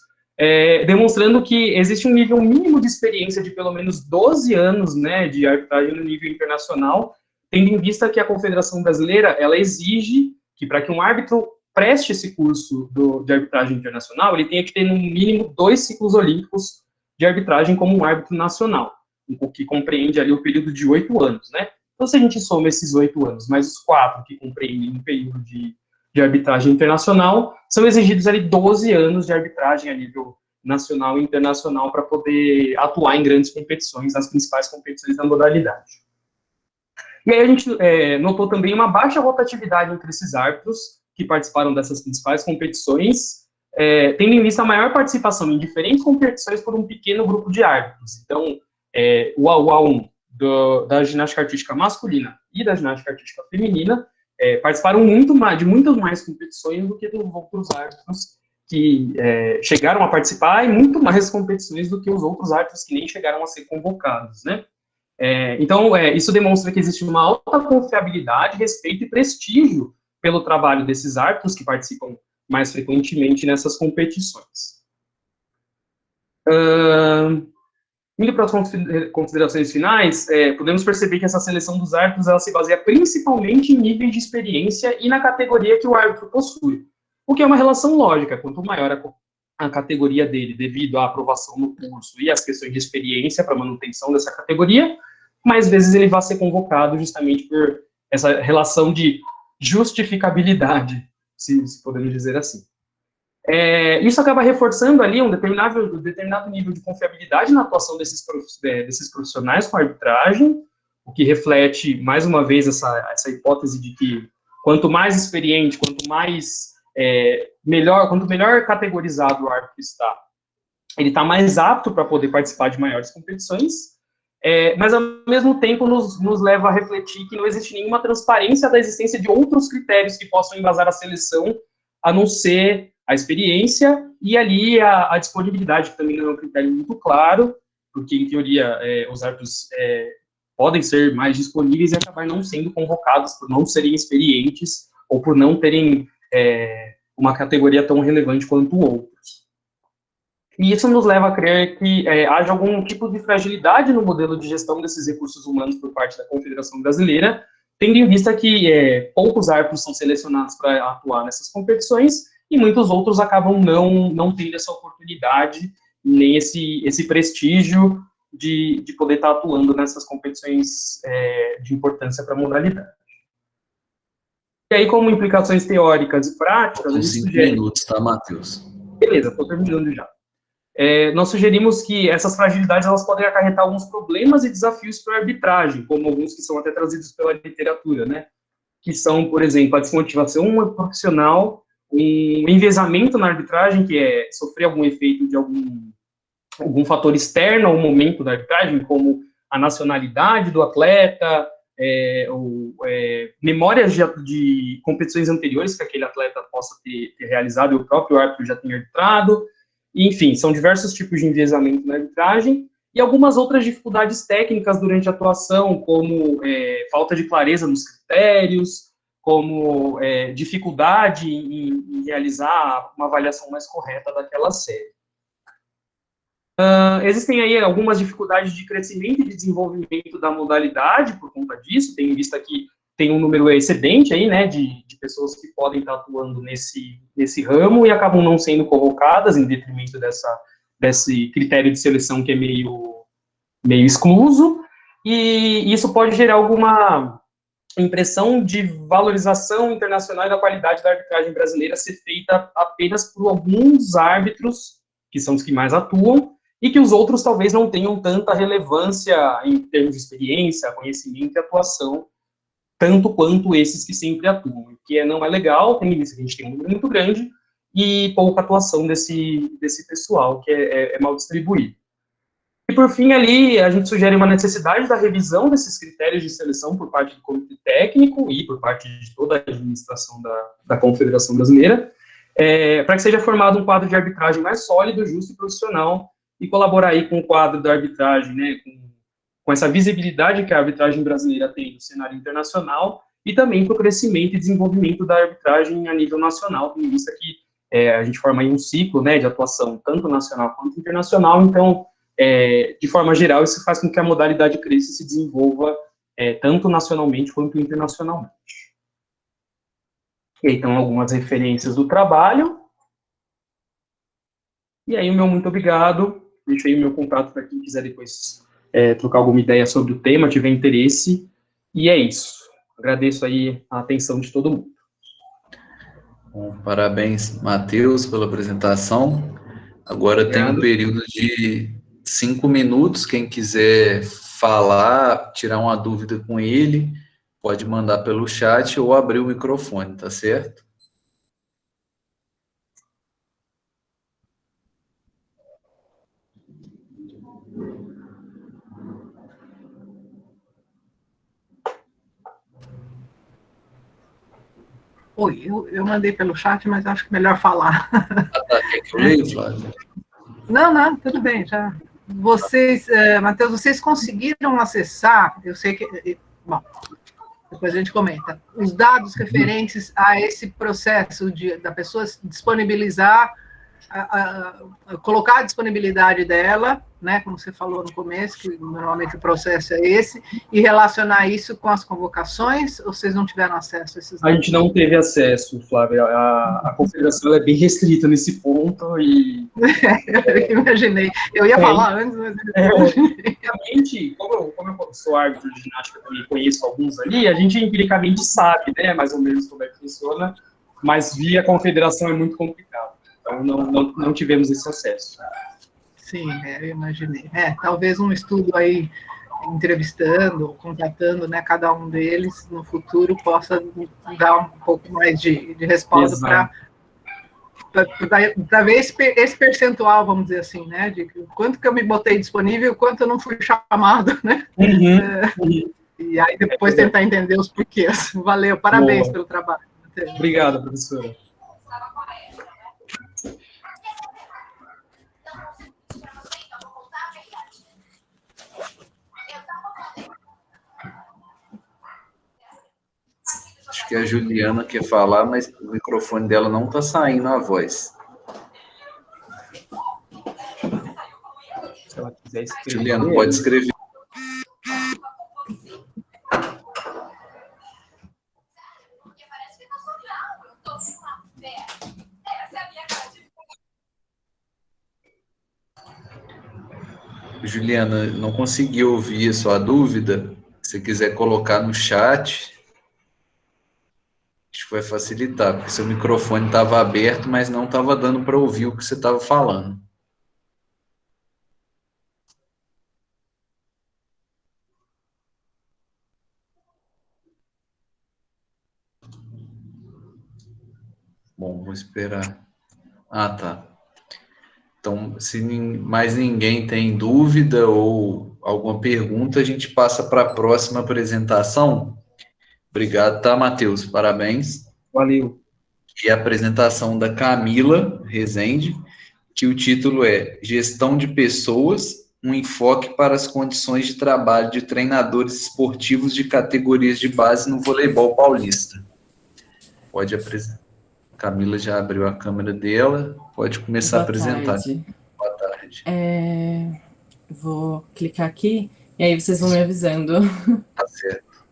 demonstrando que existe um nível mínimo de experiência de pelo menos 12 anos, né, de arbitragem no nível internacional, tendo em vista que a Confederação Brasileira, ela exige que, para que um árbitro preste esse curso de arbitragem internacional, ele tenha que ter, no mínimo, 2 ciclos olímpicos de arbitragem como um árbitro nacional, o que compreende ali o período de 8 anos, né? Então, se a gente soma esses 8 anos, mais os 4 que compreendem um período de arbitragem internacional, são exigidos ali 12 anos de arbitragem a nível nacional e internacional para poder atuar em grandes competições, nas principais competições da modalidade. E aí a gente notou também uma baixa rotatividade entre esses árbitros que participaram dessas principais competições, tendo em vista a maior participação em diferentes competições por um pequeno grupo de árbitros. Então, o A1 da ginástica artística masculina e da ginástica artística feminina participaram de muitas mais competições do que dos outros árbitros que chegaram a participar, e muito mais competições do que os outros árbitros que nem chegaram a ser convocados, né? Então, isso demonstra que existe uma alta confiabilidade, respeito e prestígio pelo trabalho desses árbitros que participam mais frequentemente nessas competições. Indo para as considerações finais, podemos perceber que essa seleção dos árbitros ela se baseia principalmente em níveis de experiência e na categoria que o árbitro possui, o que é uma relação lógica. Quanto maior a categoria dele, devido à aprovação no curso e às questões de experiência para manutenção dessa categoria, mais vezes ele vai ser convocado justamente por essa relação de justificabilidade, se podemos dizer assim. Isso acaba reforçando ali um determinado nível de confiabilidade na atuação desses profissionais com a arbitragem, o que reflete, mais uma vez, essa hipótese de que quanto mais experiente, quanto melhor categorizado o árbitro está, ele está mais apto para poder participar de maiores competições, mas, ao mesmo tempo, nos leva a refletir que não existe nenhuma transparência da existência de outros critérios que possam embasar a seleção, a não ser a experiência e ali a disponibilidade, que também não é um critério muito claro, porque, em teoria, os árbitros podem ser mais disponíveis e acabar não sendo convocados por não serem experientes ou por não terem uma categoria tão relevante quanto outros. E isso nos leva a crer que haja algum tipo de fragilidade no modelo de gestão desses recursos humanos por parte da Confederação Brasileira, tendo em vista que poucos árbitros são selecionados para atuar nessas competições e muitos outros acabam não tendo essa oportunidade, nem esse prestígio de poder estar atuando nessas competições de importância para a modalidade. E aí, como implicações teóricas e práticas... Com 5 minutos, tá, Matheus? Beleza, estou terminando já. Nós sugerimos que essas fragilidades elas podem acarretar alguns problemas e desafios para a arbitragem, como alguns que são até trazidos pela literatura, né? Que são, por exemplo, a desmotivação profissional, um enviesamento na arbitragem, que é sofrer algum efeito de algum fator externo ao momento da arbitragem, como a nacionalidade do atleta, memórias de competições anteriores que aquele atleta possa ter realizado e o próprio árbitro já tenha arbitrado. Enfim, são diversos tipos de enviesamento na arbitragem e algumas outras dificuldades técnicas durante a atuação, como falta de clareza nos critérios, como dificuldade em realizar uma avaliação mais correta daquela série. Existem aí algumas dificuldades de crescimento e de desenvolvimento da modalidade por conta disso, tendo em vista que tem um número excedente aí, né, de pessoas que podem estar atuando nesse ramo e acabam não sendo convocadas em detrimento desse critério de seleção que é meio excluso, e isso pode gerar impressão de valorização internacional e da qualidade da arbitragem brasileira ser feita apenas por alguns árbitros, que são os que mais atuam, e que os outros talvez não tenham tanta relevância em termos de experiência, conhecimento e atuação, tanto quanto esses que sempre atuam, o que não é legal. A gente tem um número muito grande e pouca atuação desse pessoal, que é mal distribuído. E, por fim, ali, a gente sugere uma necessidade da revisão desses critérios de seleção por parte do comitê técnico e por parte de toda a administração da Confederação Brasileira, para que seja formado um quadro de arbitragem mais sólido, justo e profissional, e colaborar aí com o quadro da arbitragem, né, com essa visibilidade que a arbitragem brasileira tem no cenário internacional, e também para o crescimento e desenvolvimento da arbitragem a nível nacional, tendo em vista que a gente forma aí um ciclo, né, de atuação tanto nacional quanto internacional. Então, de forma geral, isso faz com que a modalidade cresça e se desenvolva tanto nacionalmente quanto internacionalmente. E aí, então, algumas referências do trabalho. E aí, o meu muito obrigado. Deixo aí o meu contato para quem quiser depois trocar alguma ideia sobre o tema, tiver interesse. E é isso. Agradeço aí a atenção de todo mundo. Bom, parabéns, Matheus, pela apresentação. Agora tem um período de 5 minutos. Quem quiser falar, tirar uma dúvida com ele, pode mandar pelo chat ou abrir o microfone, tá certo? Oi, eu mandei pelo chat, mas acho que é melhor falar. Quer que eu leia, Flávio? Não, tudo bem, já. Vocês, Matheus, vocês conseguiram acessar, eu sei que, bom, depois a gente comenta, os dados referentes a esse processo da pessoa disponibilizar, colocar a disponibilidade dela, né, como você falou no começo, que normalmente o processo é esse, e relacionar isso com as convocações, ou vocês não tiveram acesso a esses dados? A gente não teve acesso, Flávia. A confederação é bem restrita nesse ponto e... Eu imaginei. Eu ia falar antes, mas... Empiricamente, como eu sou árbitro de ginástica e conheço alguns ali, a gente empiricamente sabe, né, mais ou menos como é que funciona, mas via confederação é muito complicado. Então, não tivemos esse acesso. Sim, eu imaginei. Talvez um estudo aí, entrevistando, contatando, né, cada um deles, no futuro, possa dar um pouco mais de respaldo para ver esse percentual, vamos dizer assim, né, de quanto que eu me botei disponível, quanto eu não fui chamado, né? E aí depois tentar entender os porquês. Valeu, parabéns pelo trabalho. Obrigado, professora. Acho que a Juliana quer falar, mas o microfone dela não está saindo a voz. Se ela quiser escrever. Juliana, pode escrever. Juliana, não consegui ouvir a sua dúvida. Se quiser colocar no chat, acho que vai facilitar, porque seu microfone estava aberto, mas não estava dando para ouvir o que você estava falando. Bom, vou esperar. Ah, tá. Então, se mais ninguém tem dúvida ou alguma pergunta, a gente passa para a próxima apresentação. Obrigado, tá, Matheus? Parabéns. Valeu. E a apresentação da Camila Rezende, que o título é Gestão de Pessoas, um enfoque para as condições de trabalho de treinadores esportivos de categorias de base no voleibol paulista. Pode apresentar. Camila já abriu a câmera dela, pode começar a apresentar. Boa tarde. Vou clicar aqui, e aí vocês vão me avisando. Tá certo.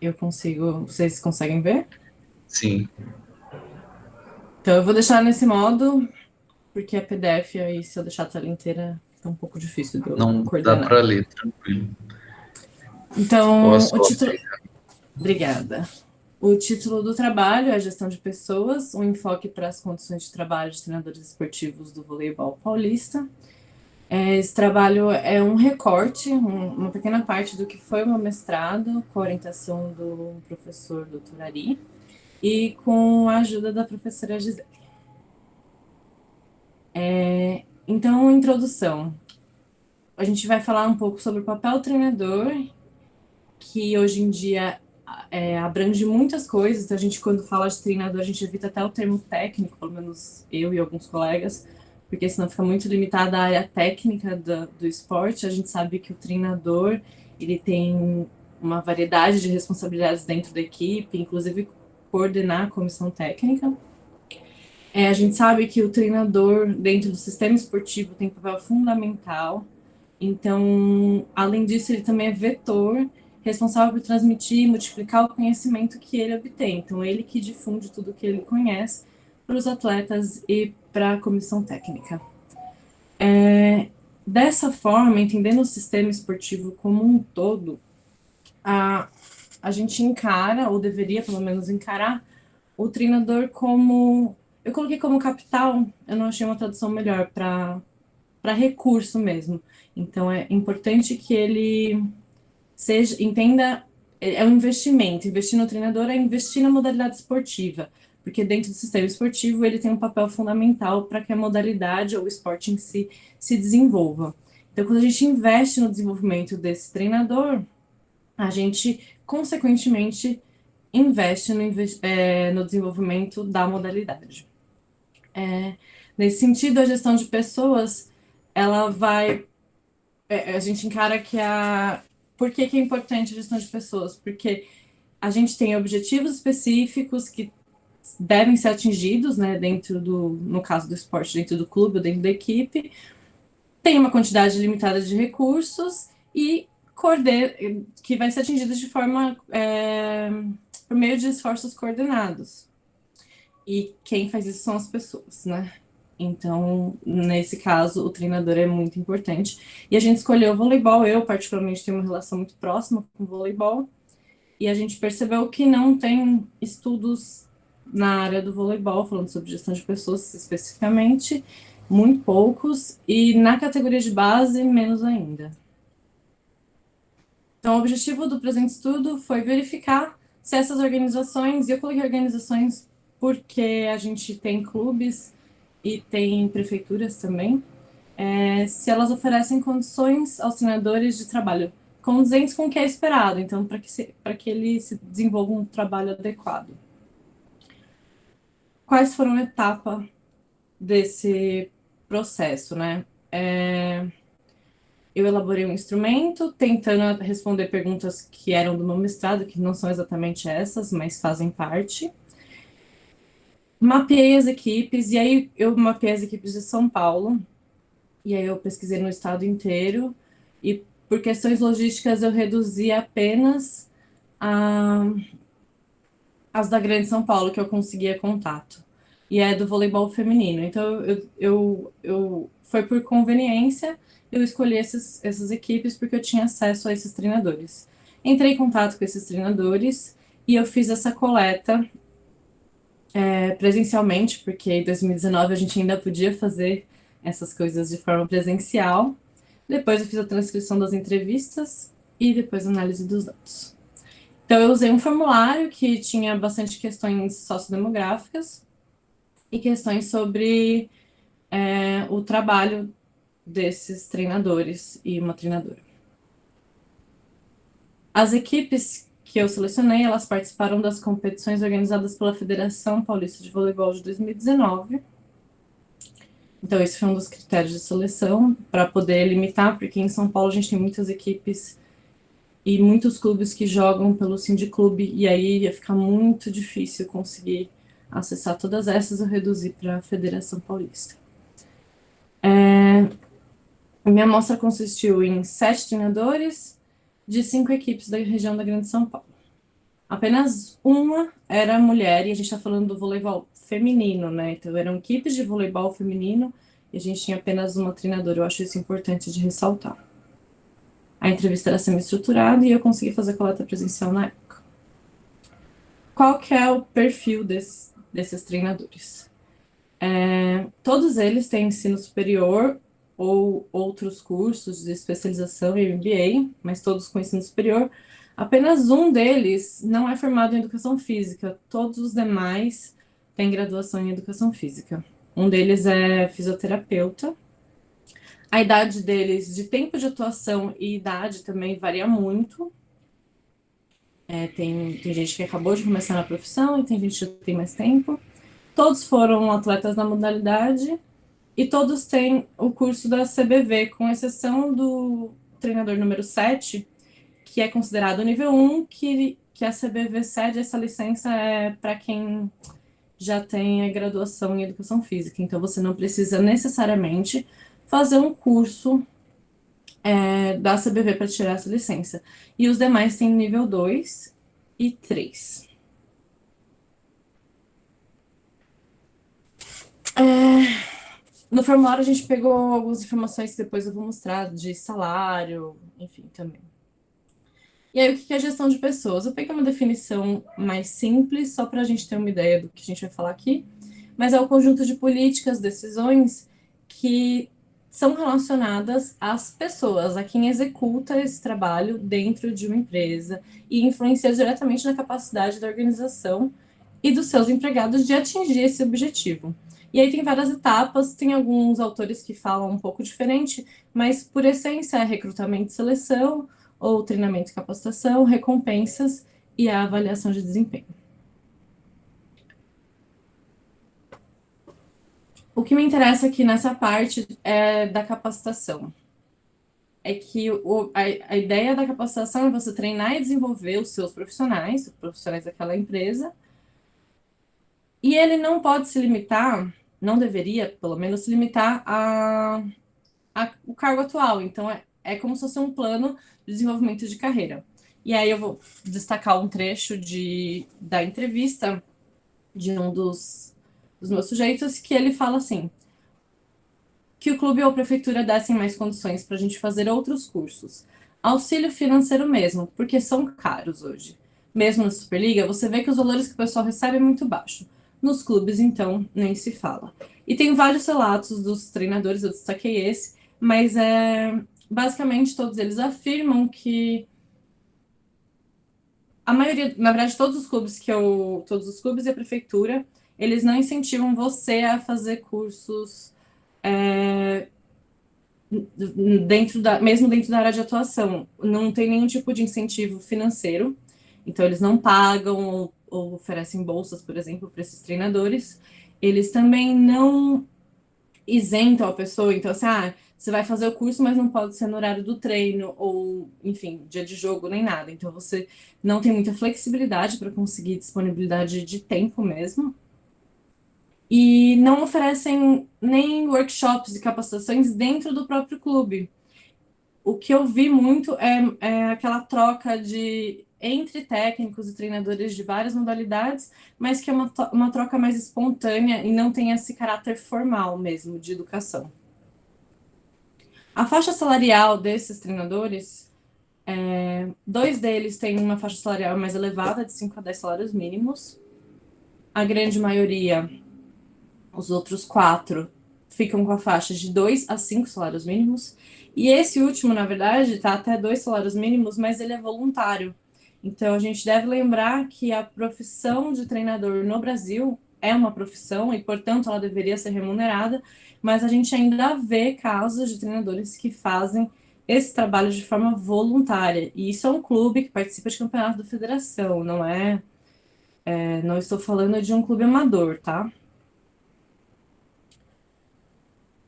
Eu consigo... Vocês conseguem ver? Sim. Então, eu vou deixar nesse modo, porque é PDF, aí se eu deixar a tela inteira, fica um pouco difícil de eu Não dá coordenar. para ler, tranquilo. Então, Boa o sorte. título... Obrigada. O título do trabalho é Gestão de Pessoas, um enfoque para as condições de trabalho de treinadores esportivos do voleibol paulista. Esse trabalho é um recorte, uma pequena parte do que foi o meu mestrado, com a orientação do professor Dr. Ari, e com a ajuda da professora Gisele. Então, introdução. A gente vai falar um pouco sobre o papel do treinador, que hoje em dia abrange muitas coisas. A gente, quando fala de treinador, a gente evita até o termo técnico, pelo menos eu e alguns colegas, porque senão fica muito limitada à área técnica do esporte. A gente sabe que o treinador, ele tem uma variedade de responsabilidades dentro da equipe, inclusive coordenar a comissão técnica. A gente sabe que o treinador, dentro do sistema esportivo, tem um papel fundamental. Então, além disso, ele também é vetor, responsável por transmitir e multiplicar o conhecimento que ele obtém. Então, ele que difunde tudo o que ele conhece para os atletas e para a comissão técnica. Dessa forma, entendendo o sistema esportivo como um todo, a gente encara, ou deveria pelo menos encarar, o treinador como... Eu coloquei como capital, eu não achei uma tradução melhor, para recurso mesmo. Então, é importante que ele entenda, é um investimento. Investir no treinador é investir na modalidade esportiva, porque dentro do sistema esportivo ele tem um papel fundamental para que a modalidade ou o esporte em si se desenvolva. Então, quando a gente investe no desenvolvimento desse treinador, a gente, consequentemente, investe no desenvolvimento da modalidade. Nesse sentido, a gestão de pessoas, ela vai... a gente encara que Por que é importante a gestão de pessoas? Porque a gente tem objetivos específicos que devem ser atingidos, né, no caso do esporte, dentro do clube ou dentro da equipe, tem uma quantidade limitada de recursos e que vai ser atingida de forma por meio de esforços coordenados. E quem faz isso são as pessoas, né? Então, nesse caso, o treinador é muito importante. E a gente escolheu o voleibol. Eu, particularmente, tenho uma relação muito próxima com o voleibol. E a gente percebeu que não tem estudos na área do voleibol, falando sobre gestão de pessoas especificamente, muito poucos. E na categoria de base, menos ainda. Então, o objetivo do presente estudo foi verificar se essas organizações, e eu coloquei organizações porque a gente tem clubes e tem prefeituras também, se elas oferecem condições aos treinadores de trabalho condizentes com o que é esperado, então, para que ele se desenvolva um trabalho adequado. Quais foram a etapa desse processo, né? Eu elaborei um instrumento tentando responder perguntas que eram do meu mestrado, que não são exatamente essas, mas fazem parte. Mapeei as equipes, e aí eu mapeei as equipes de São Paulo, e aí eu pesquisei no estado inteiro, e por questões logísticas eu reduzi apenas as da Grande São Paulo, que eu conseguia contato. E é do voleibol feminino. Então, foi por conveniência, eu escolhi essas equipes porque eu tinha acesso a esses treinadores. Entrei em contato com esses treinadores e eu fiz essa coleta presencialmente, porque em 2019 a gente ainda podia fazer essas coisas de forma presencial. Depois eu fiz a transcrição das entrevistas e depois a análise dos dados. Então eu usei um formulário que tinha bastante questões sociodemográficas e questões sobre o trabalho desses treinadores e uma treinadora. As equipes que eu selecionei, elas participaram das competições organizadas pela Federação Paulista de Voleibol de 2019. Então, esse foi um dos critérios de seleção para poder limitar, porque em São Paulo a gente tem muitas equipes e muitos clubes que jogam pelo Sindiclube, e aí ia ficar muito difícil conseguir acessar todas essas, eu reduzi para a Federação Paulista. Minha amostra consistiu em 7 treinadores de 5 equipes da região da Grande São Paulo. Apenas uma era mulher, e a gente está falando do voleibol feminino, né? Então, eram equipes de voleibol feminino e a gente tinha apenas uma treinadora. Eu acho isso importante de ressaltar. A entrevista era semi-estruturada e eu consegui fazer coleta presencial na época. Qual que é o perfil desses treinadores? Todos eles têm ensino superior ou outros cursos de especialização em MBA, mas todos com ensino superior. Apenas um deles não é formado em educação física, todos os demais têm graduação em educação física. Um deles é fisioterapeuta. A idade deles, de tempo de atuação e idade também varia muito. Tem gente que acabou de começar na profissão e tem gente que já tem mais tempo. Todos foram atletas na modalidade e todos têm o curso da CBV, com exceção do treinador número 7, que é considerado nível 1, que a CBV cede essa licença para quem já tem a graduação em educação física. Então, você não precisa necessariamente fazer um curso da CBV para tirar essa licença. E os demais têm nível 2 e 3. No formulário a gente pegou algumas informações que depois eu vou mostrar, de salário, enfim, também. E aí, o que é gestão de pessoas? Eu peguei uma definição mais simples, só para a gente ter uma ideia do que a gente vai falar aqui, mas é o conjunto de políticas, decisões que são relacionadas às pessoas, a quem executa esse trabalho dentro de uma empresa e influencia diretamente na capacidade da organização e dos seus empregados de atingir esse objetivo. E aí tem várias etapas, tem alguns autores que falam um pouco diferente, mas por essência é recrutamento e seleção, ou treinamento e capacitação, recompensas e a avaliação de desempenho. O que me interessa aqui nessa parte é da capacitação. É que a ideia da capacitação é você treinar e desenvolver os seus profissionais, os profissionais daquela empresa, e ele não pode se limitar, não deveria, pelo menos, se limitar o cargo atual. Então, é como se fosse um plano de desenvolvimento de carreira. E aí eu vou destacar um trecho da entrevista de um dos meus sujeitos, que ele fala assim: que o clube ou a prefeitura dessem mais condições para a gente fazer outros cursos. Auxílio financeiro mesmo, porque são caros hoje. Mesmo na Superliga, você vê que os valores que o pessoal recebe é muito baixo. Nos clubes, então, nem se fala. E tem vários relatos dos treinadores, eu destaquei esse, mas basicamente todos eles afirmam que a maioria, na verdade, todos os clubes e a prefeitura, eles não incentivam você a fazer cursos mesmo dentro da área de atuação. Não tem nenhum tipo de incentivo financeiro, então eles não pagam ou oferecem bolsas, por exemplo, para esses treinadores. Eles também não isentam a pessoa, então assim, você vai fazer o curso, mas não pode ser no horário do treino, ou, enfim, dia de jogo, nem nada. Então você não tem muita flexibilidade para conseguir disponibilidade de tempo mesmo. E não oferecem nem workshops e capacitações dentro do próprio clube. O que eu vi muito é aquela troca entre técnicos e treinadores de várias modalidades, mas que é uma troca mais espontânea e não tem esse caráter formal mesmo de educação. A faixa salarial desses treinadores, 2 deles têm uma faixa salarial mais elevada, de 5 a 10 salários mínimos. A grande maioria, os outros 4, ficam com a faixa de 2 a 5 salários mínimos. E esse último, na verdade, está até 2 salários mínimos, mas ele é voluntário. Então, a gente deve lembrar que a profissão de treinador no Brasil é uma profissão e, portanto, ela deveria ser remunerada, mas a gente ainda vê casos de treinadores que fazem esse trabalho de forma voluntária. E isso é um clube que participa de campeonato da federação, não estou falando de um clube amador, tá?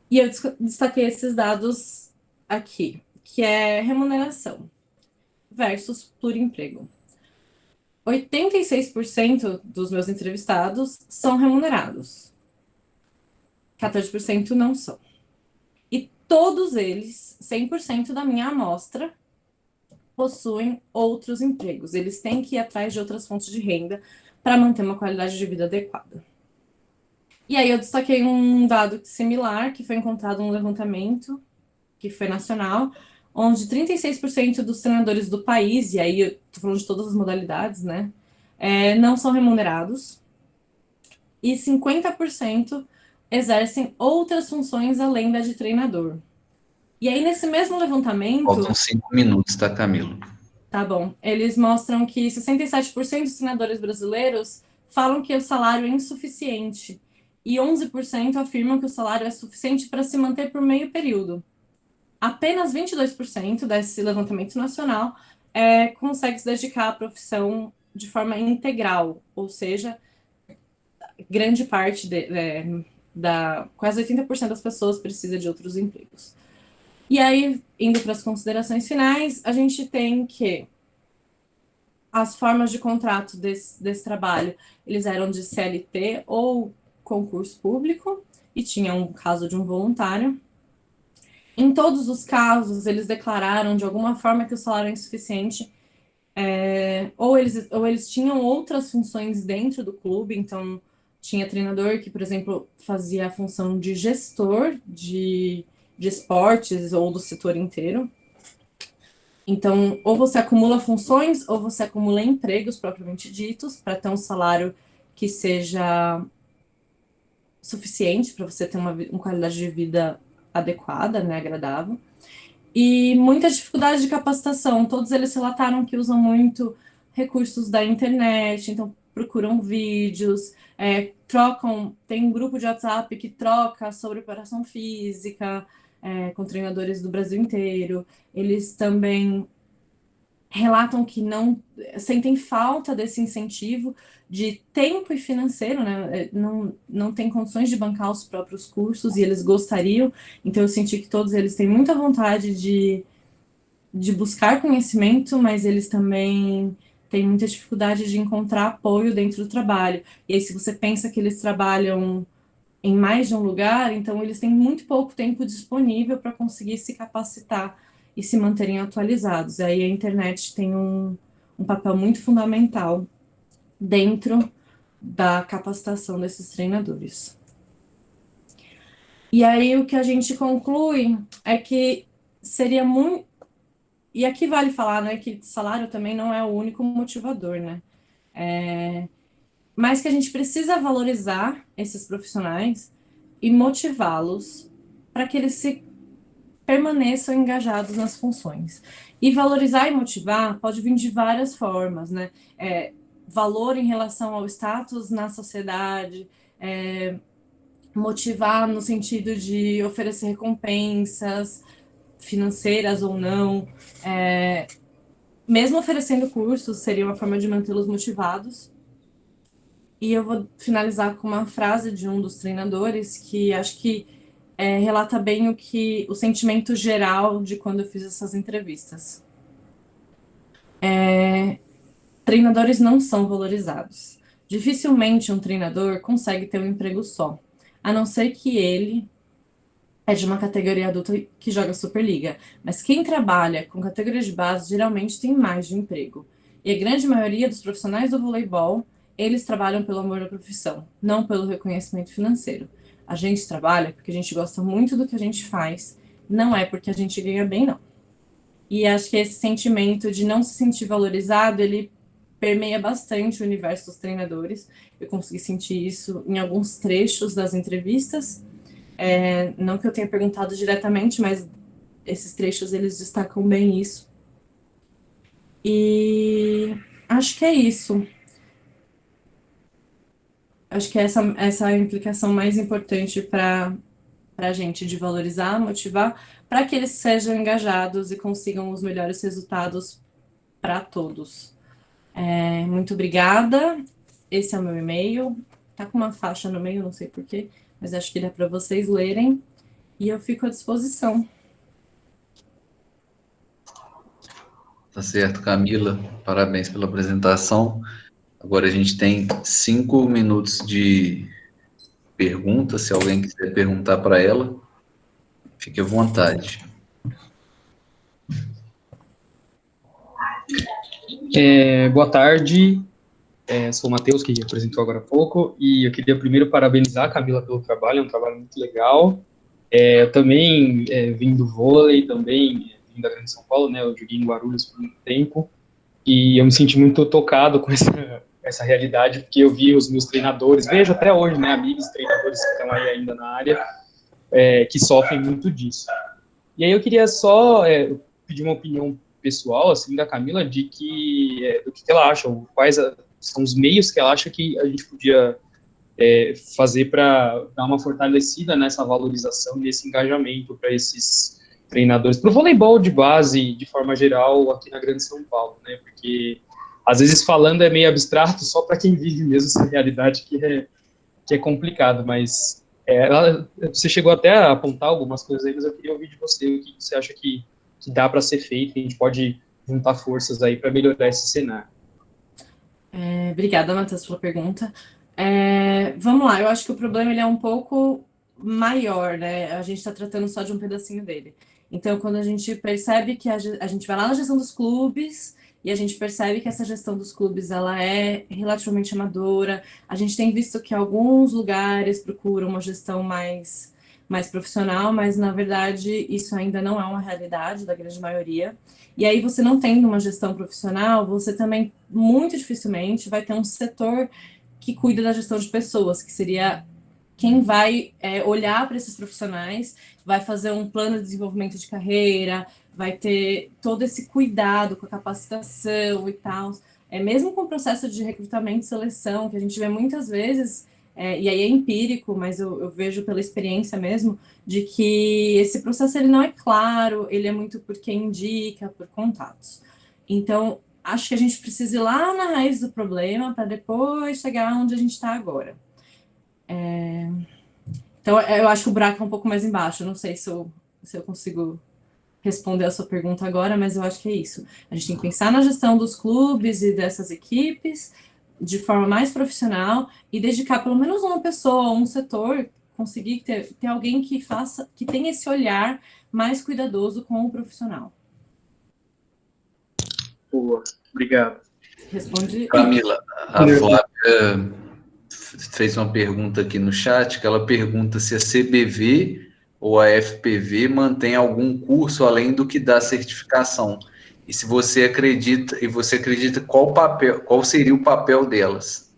E eu destaquei esses dados aqui, que é remuneração versus pluriemprego. 86% dos meus entrevistados são remunerados. 14% não são. E todos eles, 100% da minha amostra, possuem outros empregos. Eles têm que ir atrás de outras fontes de renda para manter uma qualidade de vida adequada. E aí eu destaquei um dado similar que foi encontrado no levantamento, que foi nacional, onde 36% dos treinadores do país, e aí eu tô falando de todas as modalidades, né, não são remunerados, e 50% exercem outras funções além da de treinador. E aí, nesse mesmo levantamento, Faltam 5 minutos, tá, Camilo? tá bom, eles mostram que 67% dos treinadores brasileiros falam que o salário é insuficiente, e 11% afirmam que o salário é suficiente para se manter por meio período. Apenas 22% desse levantamento nacional consegue se dedicar à profissão de forma integral, ou seja, grande parte quase 80% das pessoas precisa de outros empregos. E aí, indo para as considerações finais, a gente tem que as formas de contrato desse trabalho, eles eram de CLT ou concurso público, e tinha um caso de um voluntário. Em todos os casos, eles declararam de alguma forma que o salário é insuficiente, ou eles tinham outras funções dentro do clube, então tinha treinador que, por exemplo, fazia a função de gestor de esportes ou do setor inteiro. Então, ou você acumula funções, ou você acumula empregos propriamente ditos, para ter um salário que seja suficiente para você ter uma qualidade de vida adequada, né, agradável. E muitas dificuldades de capacitação. Todos eles relataram que usam muito recursos da internet, então procuram vídeos, trocam. Tem um grupo de WhatsApp que troca sobre operação física, com treinadores do Brasil inteiro. Eles também relatam que não sentem falta desse incentivo de tempo e financeiro, né? Não tem condições de bancar os próprios cursos e eles gostariam. Então eu senti que todos eles têm muita vontade de buscar conhecimento, mas eles também têm muita dificuldade de encontrar apoio dentro do trabalho. E aí, se você pensa que eles trabalham em mais de um lugar, então eles têm muito pouco tempo disponível para conseguir se capacitar e se manterem atualizados. Aí a internet tem um papel muito fundamental dentro da capacitação desses treinadores. E aí o que a gente conclui é que seria muito... E aqui vale falar, né, que salário também não é o único motivador, né? Mas que a gente precisa valorizar esses profissionais e motivá-los para que eles permaneçam engajados nas funções. E valorizar e motivar pode vir de várias formas, né? Valor em relação ao status na sociedade, motivar no sentido de oferecer recompensas financeiras ou não, mesmo oferecendo cursos, seria uma forma de mantê-los motivados. E eu vou finalizar com uma frase de um dos treinadores que acho que relata bem o sentimento geral de quando eu fiz essas entrevistas. Treinadores não são valorizados. Dificilmente um treinador consegue ter um emprego só, a não ser que ele é de uma categoria adulta que joga Superliga. Mas quem trabalha com categoria de base geralmente tem mais de um emprego. E a grande maioria dos profissionais do voleibol, eles trabalham pelo amor da profissão, não pelo reconhecimento financeiro. A gente trabalha porque a gente gosta muito do que a gente faz, não é porque a gente ganha bem, não. E acho que esse sentimento de não se sentir valorizado, ele permeia bastante o universo dos treinadores. Eu consegui sentir isso em alguns trechos das entrevistas. Não que eu tenha perguntado diretamente, mas esses trechos, eles destacam bem isso. E acho que é isso. Acho que essa é a implicação mais importante para a gente, de valorizar, motivar, para que eles sejam engajados e consigam os melhores resultados para todos. Muito obrigada. Esse é o meu e-mail. Tá com uma faixa no meio, não sei porquê, mas acho que ele é para vocês lerem. E eu fico à disposição. Tá certo, Camila. Parabéns pela apresentação. Agora a gente tem 5 minutos de perguntas. Se alguém quiser perguntar para ela, fique à vontade. Boa tarde. Sou o Matheus, que apresentou agora há pouco, e eu queria primeiro parabenizar a Camila pelo trabalho, é um trabalho muito legal. Eu também vim do vôlei, também vim da Grande São Paulo, né? Eu joguei em Guarulhos por muito tempo, e eu me senti muito tocado com essa realidade, porque eu vi os meus treinadores, vejo até hoje, né, amigos treinadores que estão aí ainda na área, que sofrem muito disso. E aí eu queria só pedir uma opinião pessoal, assim, da Camila, do que ela acha, ou quais são os meios que ela acha que a gente podia fazer para dar uma fortalecida nessa valorização e esse engajamento para esses treinadores, para o voleibol de base, de forma geral, aqui na Grande São Paulo, né, porque às vezes falando é meio abstrato, só para quem vive mesmo essa realidade que é complicado, mas você chegou até a apontar algumas coisas aí, mas eu queria ouvir de você, o que você acha que dá para ser feito, que a gente pode juntar forças aí para melhorar esse cenário. Obrigada, Matheus, pela pergunta. Vamos lá, eu acho que o problema ele é um pouco maior, né? A gente está tratando só de um pedacinho dele. Então, quando a gente percebe que a gente vai lá na gestão dos clubes e a gente percebe que essa gestão dos clubes ela é relativamente amadora, a gente tem visto que alguns lugares procuram uma gestão mais profissional, mas na verdade isso ainda não é uma realidade da grande maioria. E aí você não tendo uma gestão profissional, você também muito dificilmente vai ter um setor que cuida da gestão de pessoas, que seria quem vai olhar para esses profissionais, vai fazer um plano de desenvolvimento de carreira, vai ter todo esse cuidado com a capacitação e tal. Mesmo com o processo de recrutamento e seleção, que a gente vê muitas vezes, e aí é empírico, mas eu vejo pela experiência mesmo, de que esse processo ele não é claro, ele é muito por quem indica, por contatos. Então, acho que a gente precisa ir lá na raiz do problema para depois chegar onde a gente está agora. Então, eu acho que o buraco é um pouco mais embaixo. Eu não sei se eu consigo responder a sua pergunta agora, mas eu acho que é isso. A gente tem que pensar na gestão dos clubes e dessas equipes de forma mais profissional e dedicar pelo menos uma pessoa, um setor, conseguir ter alguém que tenha esse olhar mais cuidadoso com o profissional. Boa, obrigado. Responde. Camila, a Flávia fez uma pergunta aqui no chat, que ela pergunta se a CBV ou a FPV mantém algum curso além do que dá certificação. E se você acredita, qual seria o papel delas?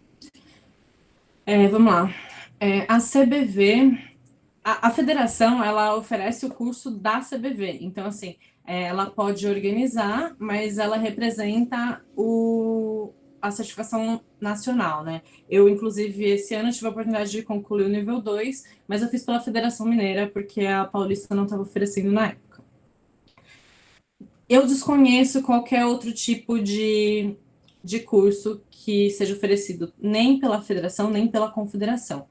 Vamos lá. A CBV, a federação, ela oferece o curso da CBV. Então, assim, ela pode organizar, mas ela representa a certificação nacional, né? Eu, inclusive, esse ano tive a oportunidade de concluir o nível 2, mas eu fiz pela Federação Mineira, porque a Paulista não estava oferecendo na época. Eu desconheço qualquer outro tipo de curso que seja oferecido, nem pela federação, nem pela confederação.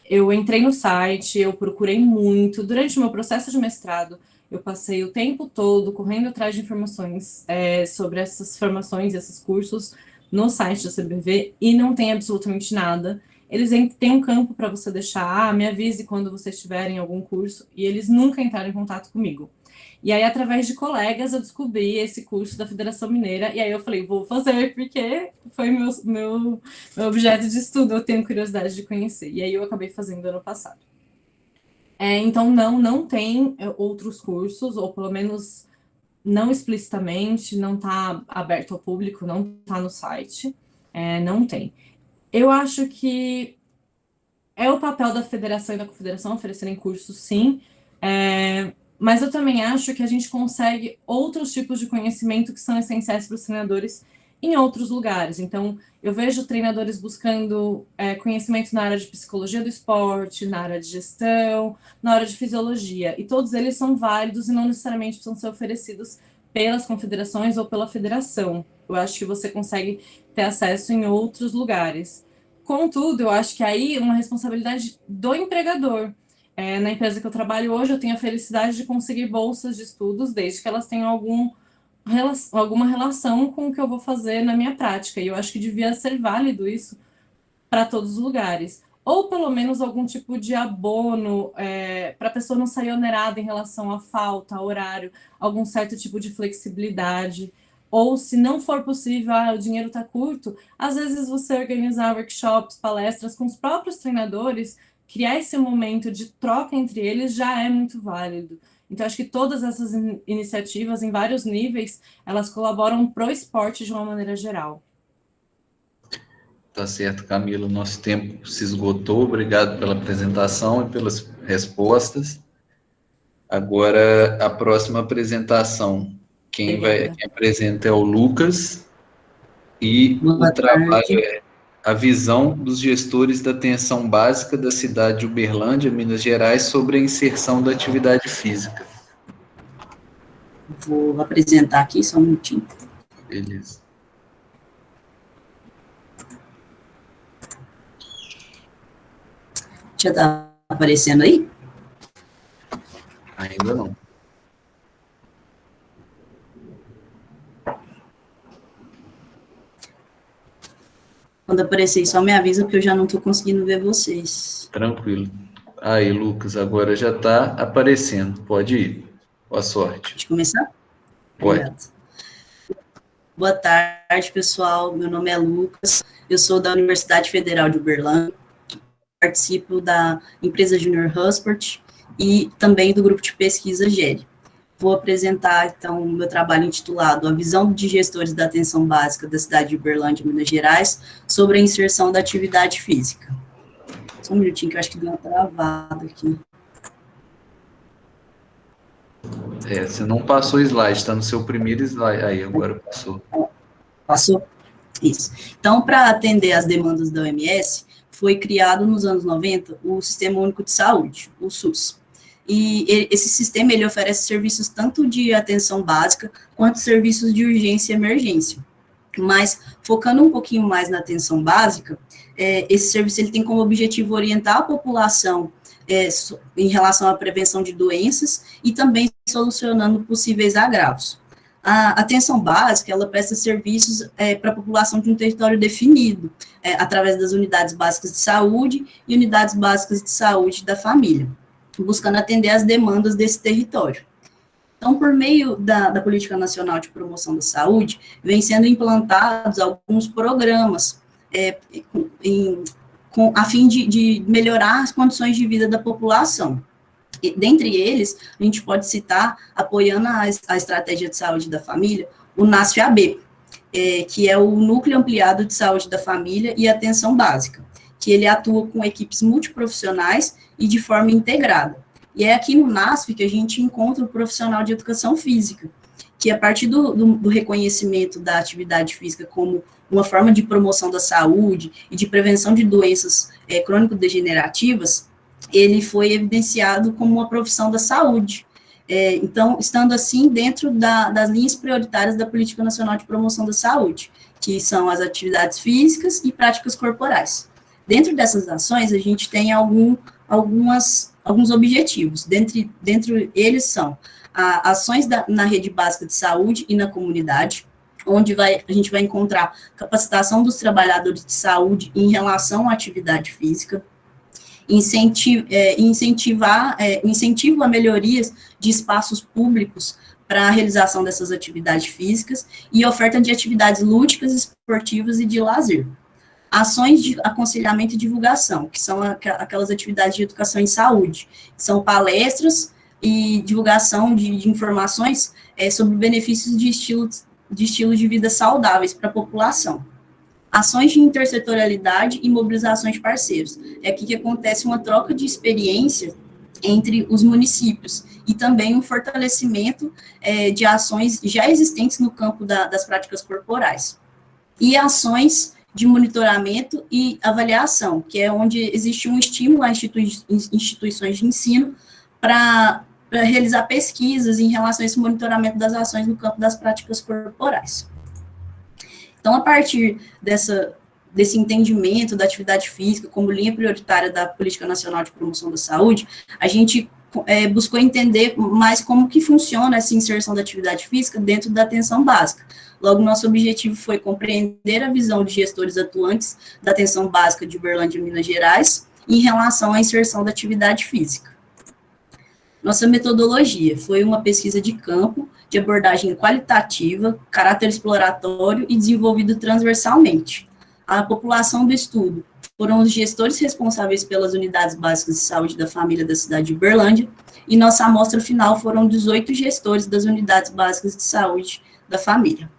Eu entrei no site, eu procurei muito. Durante o meu processo de mestrado, eu passei o tempo todo correndo atrás de informações sobre essas formações, esses cursos, no site da CBV, e não tem absolutamente nada. Eles têm um campo para você deixar, me avise quando vocês tiverem algum curso, e eles nunca entraram em contato comigo. E aí, através de colegas, eu descobri esse curso da Federação Mineira, e aí eu falei, vou fazer, porque foi meu objeto de estudo, eu tenho curiosidade de conhecer. E aí eu acabei fazendo ano passado. Então, não tem outros cursos, ou pelo menos não explicitamente, não está aberto ao público, não está no site, não tem. Eu acho que é o papel da federação e da confederação oferecerem cursos, sim, mas eu também acho que a gente consegue outros tipos de conhecimento que são essenciais para os treinadores em outros lugares. Então, eu vejo treinadores buscando conhecimento na área de psicologia do esporte, na área de gestão, na área de fisiologia, e todos eles são válidos e não necessariamente precisam ser oferecidos pelas confederações ou pela federação. Eu acho que você consegue ter acesso em outros lugares. Contudo, eu acho que aí é uma responsabilidade do empregador. Na empresa que eu trabalho hoje, eu tenho a felicidade de conseguir bolsas de estudos, desde que elas tenham alguma relação com o que eu vou fazer na minha prática. E eu acho que devia ser válido isso para todos os lugares. Ou pelo menos algum tipo de abono para a pessoa não sair onerada em relação à falta, horário, algum certo tipo de flexibilidade. ou se não for possível, o dinheiro está curto, às vezes você organizar workshops, palestras com os próprios treinadores, criar esse momento de troca entre eles já é muito válido. Então, acho que todas essas iniciativas, em vários níveis, elas colaboram para o esporte de uma maneira geral. Tá certo, Camila, nosso tempo se esgotou. Obrigado pela apresentação e pelas respostas. Agora, a próxima apresentação, quem apresenta é o Lucas, e o trabalho é a visão dos gestores da atenção básica da cidade de Uberlândia, Minas Gerais, sobre a inserção da atividade física. Vou apresentar aqui, só um minutinho. Beleza. Já está aparecendo aí? Ainda não. Quando aparecer, só me avisa, porque eu já não estou conseguindo ver vocês. Tranquilo. Aí, Lucas, agora já está aparecendo. Pode ir. Boa sorte. Pode começar? Pode. Obrigado. Boa tarde, pessoal. Meu nome é Lucas. Eu sou da Universidade Federal de Uberlândia. Participo da empresa Junior Huspert e também do grupo de pesquisa GERI. Vou apresentar, então, o meu trabalho intitulado A Visão de Gestores da Atenção Básica da cidade de Uberlândia, Minas Gerais, sobre a inserção da atividade física. Só um minutinho, que eu acho que deu uma travada aqui. Você não passou o slide, está no seu primeiro slide. Aí, agora passou. Passou? Isso. Então, para atender às demandas da OMS, foi criado nos anos 90 o Sistema Único de Saúde, o SUS. E esse sistema, ele oferece serviços tanto de atenção básica, quanto serviços de urgência e emergência. Mas, focando um pouquinho mais na atenção básica, esse serviço ele tem como objetivo orientar a população em relação à prevenção de doenças e também solucionando possíveis agravos. A atenção básica, ela presta serviços para a população de um território definido, através das unidades básicas de saúde e unidades básicas de saúde da família, buscando atender às demandas desse território. Então, por meio da Política Nacional de Promoção da Saúde, vem sendo implantados alguns programas a fim de melhorar as condições de vida da população. E, dentre eles, a gente pode citar, apoiando a Estratégia de Saúde da Família, o NASF-AB, que é o Núcleo Ampliado de Saúde da Família e Atenção Básica, que ele atua com equipes multiprofissionais e de forma integrada. E é aqui no NASF que a gente encontra o profissional de educação física, que a partir do reconhecimento da atividade física como uma forma de promoção da saúde e de prevenção de doenças crônico-degenerativas, ele foi evidenciado como uma profissão da saúde. Então, estando assim dentro das linhas prioritárias da Política Nacional de Promoção da Saúde, que são as atividades físicas e práticas corporais. Dentro dessas ações, a gente tem alguns objetivos. Dentre eles são ações na rede básica de saúde e na comunidade, onde a gente vai encontrar capacitação dos trabalhadores de saúde em relação à atividade física, incentivo a melhorias de espaços públicos para a realização dessas atividades físicas e oferta de atividades lúdicas, esportivas e de lazer. Ações de aconselhamento e divulgação, que são aquelas atividades de educação em saúde, que são palestras e divulgação de informações sobre benefícios de estilo de vida saudáveis para a população. Ações de intersetorialidade e mobilizações de parceiros. É aqui que acontece uma troca de experiência entre os municípios e também um fortalecimento de ações já existentes no campo das práticas corporais. E ações de monitoramento e avaliação, que é onde existe um estímulo a instituições de ensino para realizar pesquisas em relação a esse monitoramento das ações no campo das práticas corporais. Então, a partir desse entendimento da atividade física como linha prioritária da Política Nacional de Promoção da Saúde, a gente buscou entender mais como que funciona essa inserção da atividade física dentro da atenção básica. Logo, nosso objetivo foi compreender a visão de gestores atuantes da atenção básica de Uberlândia, Minas Gerais, em relação à inserção da atividade física. Nossa metodologia foi uma pesquisa de campo de abordagem qualitativa, caráter exploratório e desenvolvido transversalmente. A população do estudo foram os gestores responsáveis pelas unidades básicas de saúde da família da cidade de Uberlândia, e nossa amostra final foram 18 gestores das unidades básicas de saúde da família.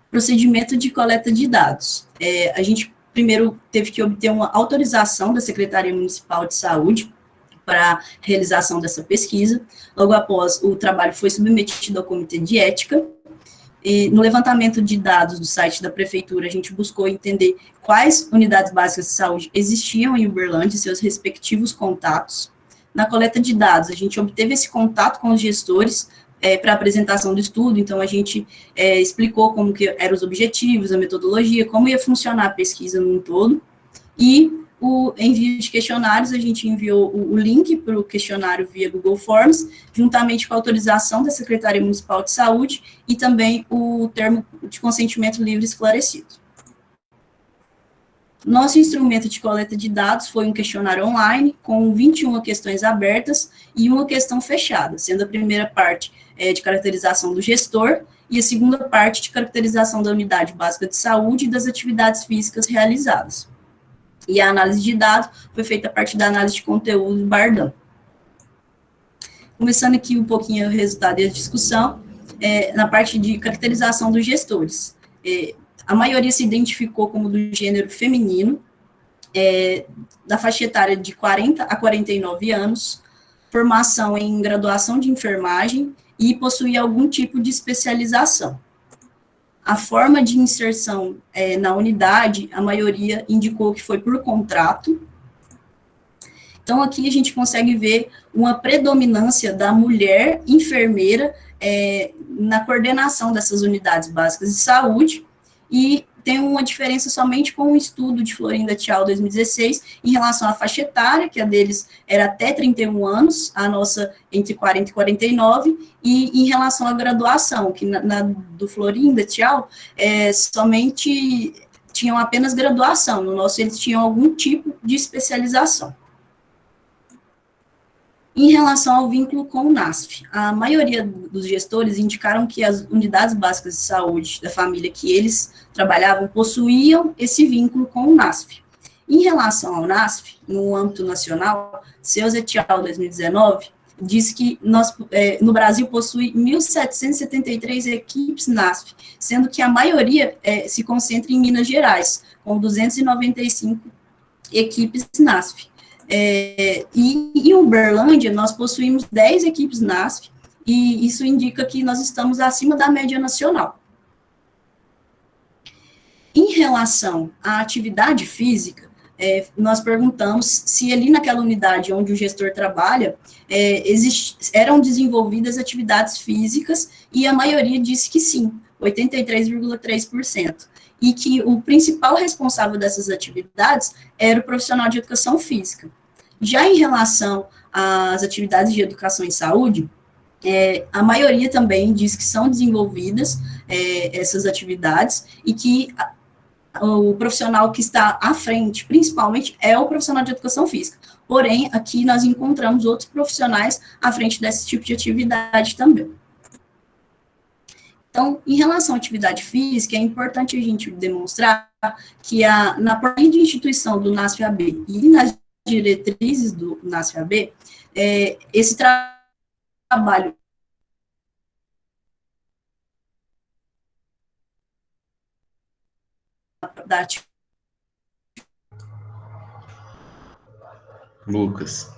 Procedimento de coleta de dados. A gente primeiro teve que obter uma autorização da Secretaria Municipal de Saúde para a realização dessa pesquisa. Logo após, o trabalho foi submetido ao Comitê de Ética. E no levantamento de dados do site da Prefeitura, a gente buscou entender quais unidades básicas de saúde existiam em Uberlândia e seus respectivos contatos. Na coleta de dados, a gente obteve esse contato com os gestores para a apresentação do estudo, então a gente explicou como que eram os objetivos, a metodologia, como ia funcionar a pesquisa no todo, e o envio de questionários, a gente enviou o link para o questionário via Google Forms, juntamente com a autorização da Secretaria Municipal de Saúde e também o termo de consentimento livre esclarecido. Nosso instrumento de coleta de dados foi um questionário online, com 21 questões abertas e uma questão fechada, sendo a primeira parte de caracterização do gestor e a segunda parte de caracterização da unidade básica de saúde e das atividades físicas realizadas. E a análise de dados foi feita a partir da análise de conteúdo Bardam. Começando aqui um pouquinho o resultado e a discussão, na parte de caracterização dos gestores. A maioria se identificou como do gênero feminino, da faixa etária de 40 a 49 anos, formação em graduação de enfermagem e possuía algum tipo de especialização. A forma de inserção na unidade, a maioria indicou que foi por contrato. Então, aqui a gente consegue ver uma predominância da mulher enfermeira na coordenação dessas unidades básicas de saúde, e tem uma diferença somente com o estudo de Florinda Tchau, 2016, em relação à faixa etária, que a deles era até 31 anos, a nossa entre 40 e 49, e em relação à graduação, que na do Florinda Tchau, somente tinham apenas graduação, no nosso eles tinham algum tipo de especialização. Em relação ao vínculo com o NASF, a maioria dos gestores indicaram que as unidades básicas de saúde da família que eles trabalhavam possuíam esse vínculo com o NASF. Em relação ao NASF, no âmbito nacional, Seus et al. 2019 diz que no Brasil possui 1.773 equipes NASF, sendo que a maioria se concentra em Minas Gerais, com 295 equipes NASF. E em Uberlândia, nós possuímos 10 equipes NASF, e isso indica que nós estamos acima da média nacional. Em relação à atividade física, nós perguntamos se ali naquela unidade onde o gestor trabalha, eram desenvolvidas atividades físicas, e a maioria disse que sim, 83,3%. E que o principal responsável dessas atividades era o profissional de educação física. Já em relação às atividades de educação em saúde, a maioria também diz que são desenvolvidas essas atividades, e que o profissional que está à frente, principalmente, é o profissional de educação física. Porém, aqui nós encontramos outros profissionais à frente desse tipo de atividade também. Então, em relação à atividade física, é importante a gente demonstrar que na própria instituição do NASF-AB e nas diretrizes do NASF-AB, esse trabalho da Lucas.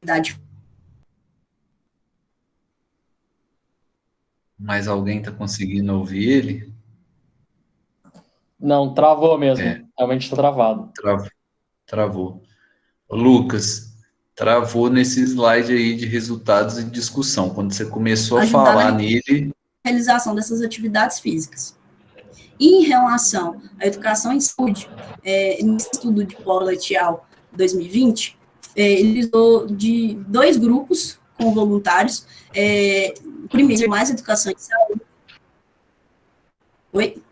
atividade. Mais alguém está conseguindo ouvir ele? Não, travou mesmo. Realmente está travado. Travou. Lucas, travou nesse slide aí de resultados e discussão. Quando você começou a falar nele... realização dessas atividades físicas. E em relação à educação em saúde, nesse estudo de Paula et al. 2020, ele usou de 2 grupos com voluntários. Primeiro, mais educação em saúde. Oi?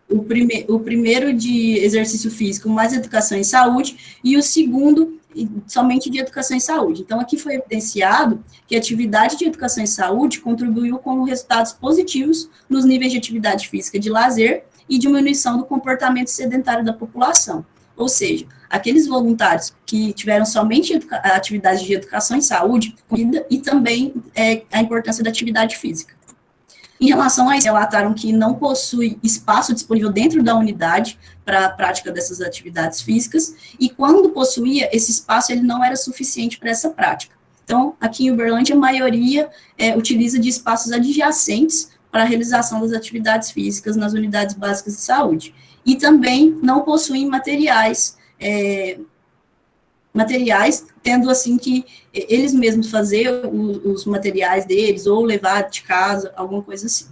o primeiro de exercício físico mais educação em saúde, e o segundo somente de educação em saúde. Então, aqui foi evidenciado que a atividade de educação em saúde contribuiu com resultados positivos nos níveis de atividade física de lazer e diminuição do comportamento sedentário da população. Ou seja, aqueles voluntários que tiveram somente atividade de educação em saúde, e também a importância da atividade física. Em relação a isso, relataram que não possui espaço disponível dentro da unidade para a prática dessas atividades físicas, e quando possuía, esse espaço ele não era suficiente para essa prática. Então, aqui em Uberlândia, a maioria utiliza de espaços adjacentes para a realização das atividades físicas nas unidades básicas de saúde. E também não possuem materiais, tendo assim que eles mesmos fazer os materiais deles, ou levar de casa, alguma coisa assim.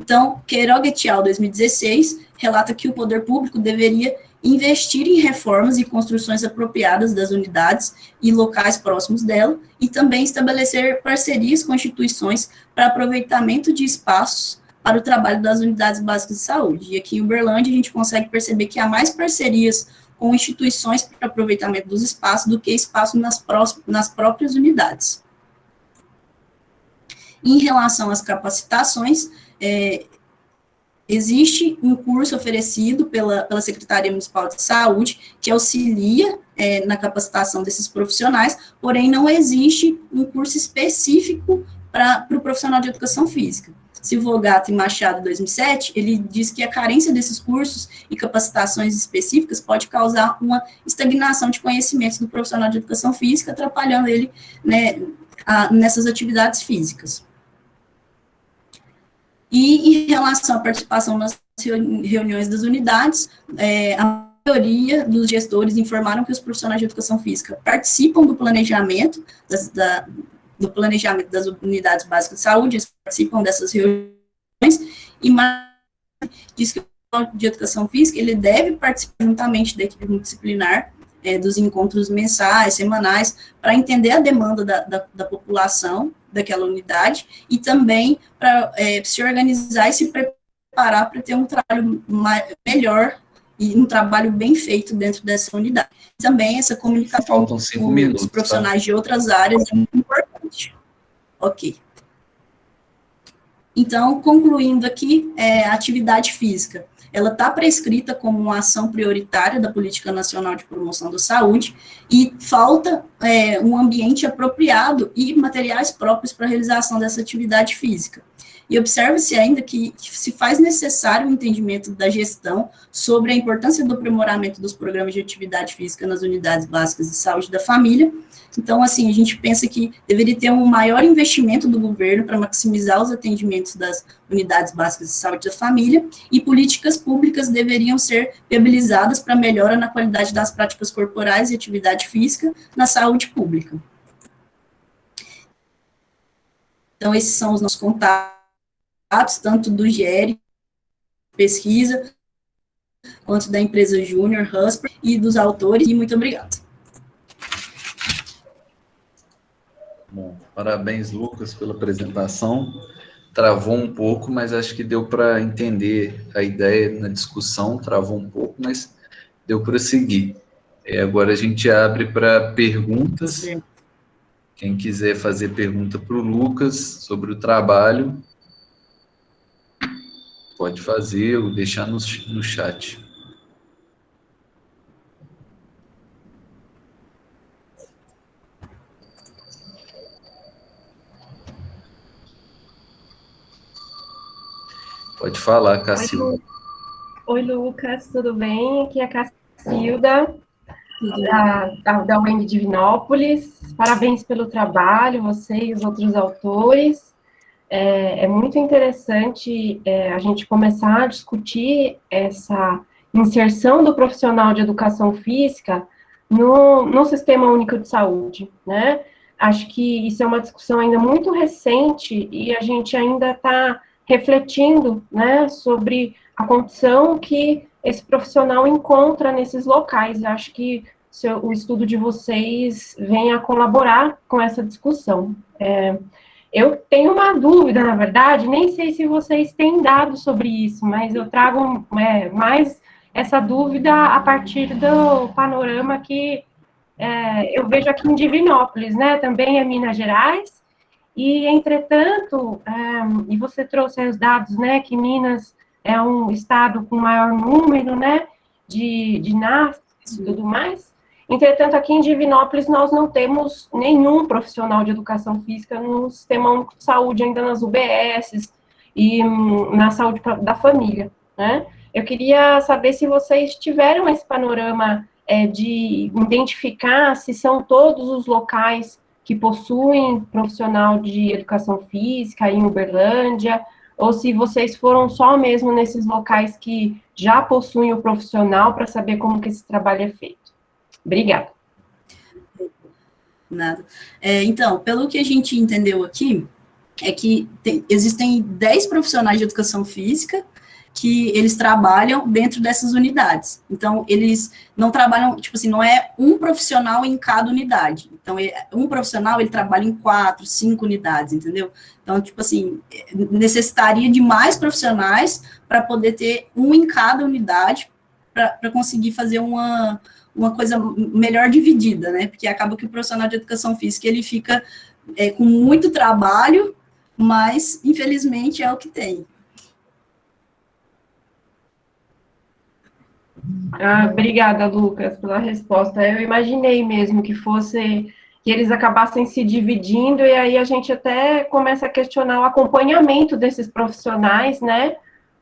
Então, Queiroga et al., 2016, relata que o poder público deveria investir em reformas e construções apropriadas das unidades e locais próximos dela, e também estabelecer parcerias com instituições para aproveitamento de espaços para o trabalho das unidades básicas de saúde. E aqui em Uberlândia, a gente consegue perceber que há mais parcerias com instituições para aproveitamento dos espaços do que espaço nas próprias unidades. Em relação às capacitações, existe um curso oferecido pela Secretaria Municipal de Saúde que auxilia na capacitação desses profissionais, porém não existe um curso específico para o profissional de educação física. Silvogato e Machado, 2007, ele diz que a carência desses cursos e capacitações específicas pode causar uma estagnação de conhecimentos do profissional de educação física, atrapalhando ele, né, nessas atividades físicas. E em relação à participação nas reuniões das unidades, a maioria dos gestores informaram que os profissionais de educação física participam do planejamento das unidades básicas de saúde, eles participam dessas reuniões, e diz que o profissional de educação física ele deve participar juntamente da equipe multidisciplinar, dos encontros mensais, semanais, para entender a demanda da população daquela unidade, e também para se organizar e se preparar para ter um trabalho melhor e um trabalho bem feito dentro dessa unidade. Também essa comunicação com os profissionais de outras áreas é muito importante. Ok. Então, concluindo aqui, a atividade física, ela está prescrita como uma ação prioritária da Política Nacional de Promoção da Saúde, e falta um ambiente apropriado e materiais próprios para a realização dessa atividade física. E observa-se ainda que se faz necessário o entendimento da gestão sobre a importância do aprimoramento dos programas de atividade física nas unidades básicas de saúde da família. Então, assim, a gente pensa que deveria ter um maior investimento do governo para maximizar os atendimentos das unidades básicas de saúde da família, e políticas públicas deveriam ser viabilizadas para melhora na qualidade das práticas corporais e atividade física na saúde pública. Então, esses são os nossos contatos, tanto do GERE, pesquisa, quanto da empresa Júnior, Husper, e dos autores, e muito obrigada. Bom, parabéns, Lucas, pela apresentação. Travou um pouco, mas acho que deu para entender a ideia na discussão, travou um pouco, mas deu para seguir. Agora a gente abre para perguntas. Sim. Quem quiser fazer pergunta para o Lucas sobre o trabalho, pode fazer ou deixar no chat. Pode falar, Cacilda. Oi, Lucas, tudo bem? Aqui é a Cacilda, da UEM de Divinópolis. Parabéns pelo trabalho, você e os outros autores. É muito interessante a gente começar a discutir essa inserção do profissional de educação física no Sistema Único de Saúde, né? Acho que isso é uma discussão ainda muito recente e a gente ainda está refletindo, né, sobre a condição que esse profissional encontra nesses locais. Eu acho que o estudo de vocês vem a colaborar com essa discussão. Eu tenho uma dúvida, na verdade, nem sei se vocês têm dados sobre isso, mas eu trago mais essa dúvida a partir do panorama que eu vejo aqui em Divinópolis, né? Também é Minas Gerais, e, entretanto, e você trouxe aí os dados, né, que Minas é um estado com maior número, né, de nasces e tudo mais. Entretanto, aqui em Divinópolis, nós não temos nenhum profissional de educação física no Sistema Único de Saúde, ainda nas UBSs e na saúde da família, né? Eu queria saber se vocês tiveram esse panorama de identificar se são todos os locais que possuem profissional de educação física em Uberlândia, ou se vocês foram só mesmo nesses locais que já possuem o profissional para saber como que esse trabalho é feito. Obrigada. Nada. Então, pelo que a gente entendeu aqui, é que existem 10 profissionais de educação física que eles trabalham dentro dessas unidades. Então, eles não trabalham, tipo assim, não é um profissional em cada unidade. Então, um profissional, ele trabalha em 4, 5 unidades, entendeu? Então, tipo assim, necessitaria de mais profissionais para poder ter um em cada unidade, para conseguir fazer uma coisa melhor dividida, né? Porque acaba que o profissional de educação física, ele fica com muito trabalho, mas, infelizmente, é o que tem. Obrigada, Lucas, pela resposta. Eu imaginei mesmo que eles acabassem se dividindo, e aí a gente até começa a questionar o acompanhamento desses profissionais, né,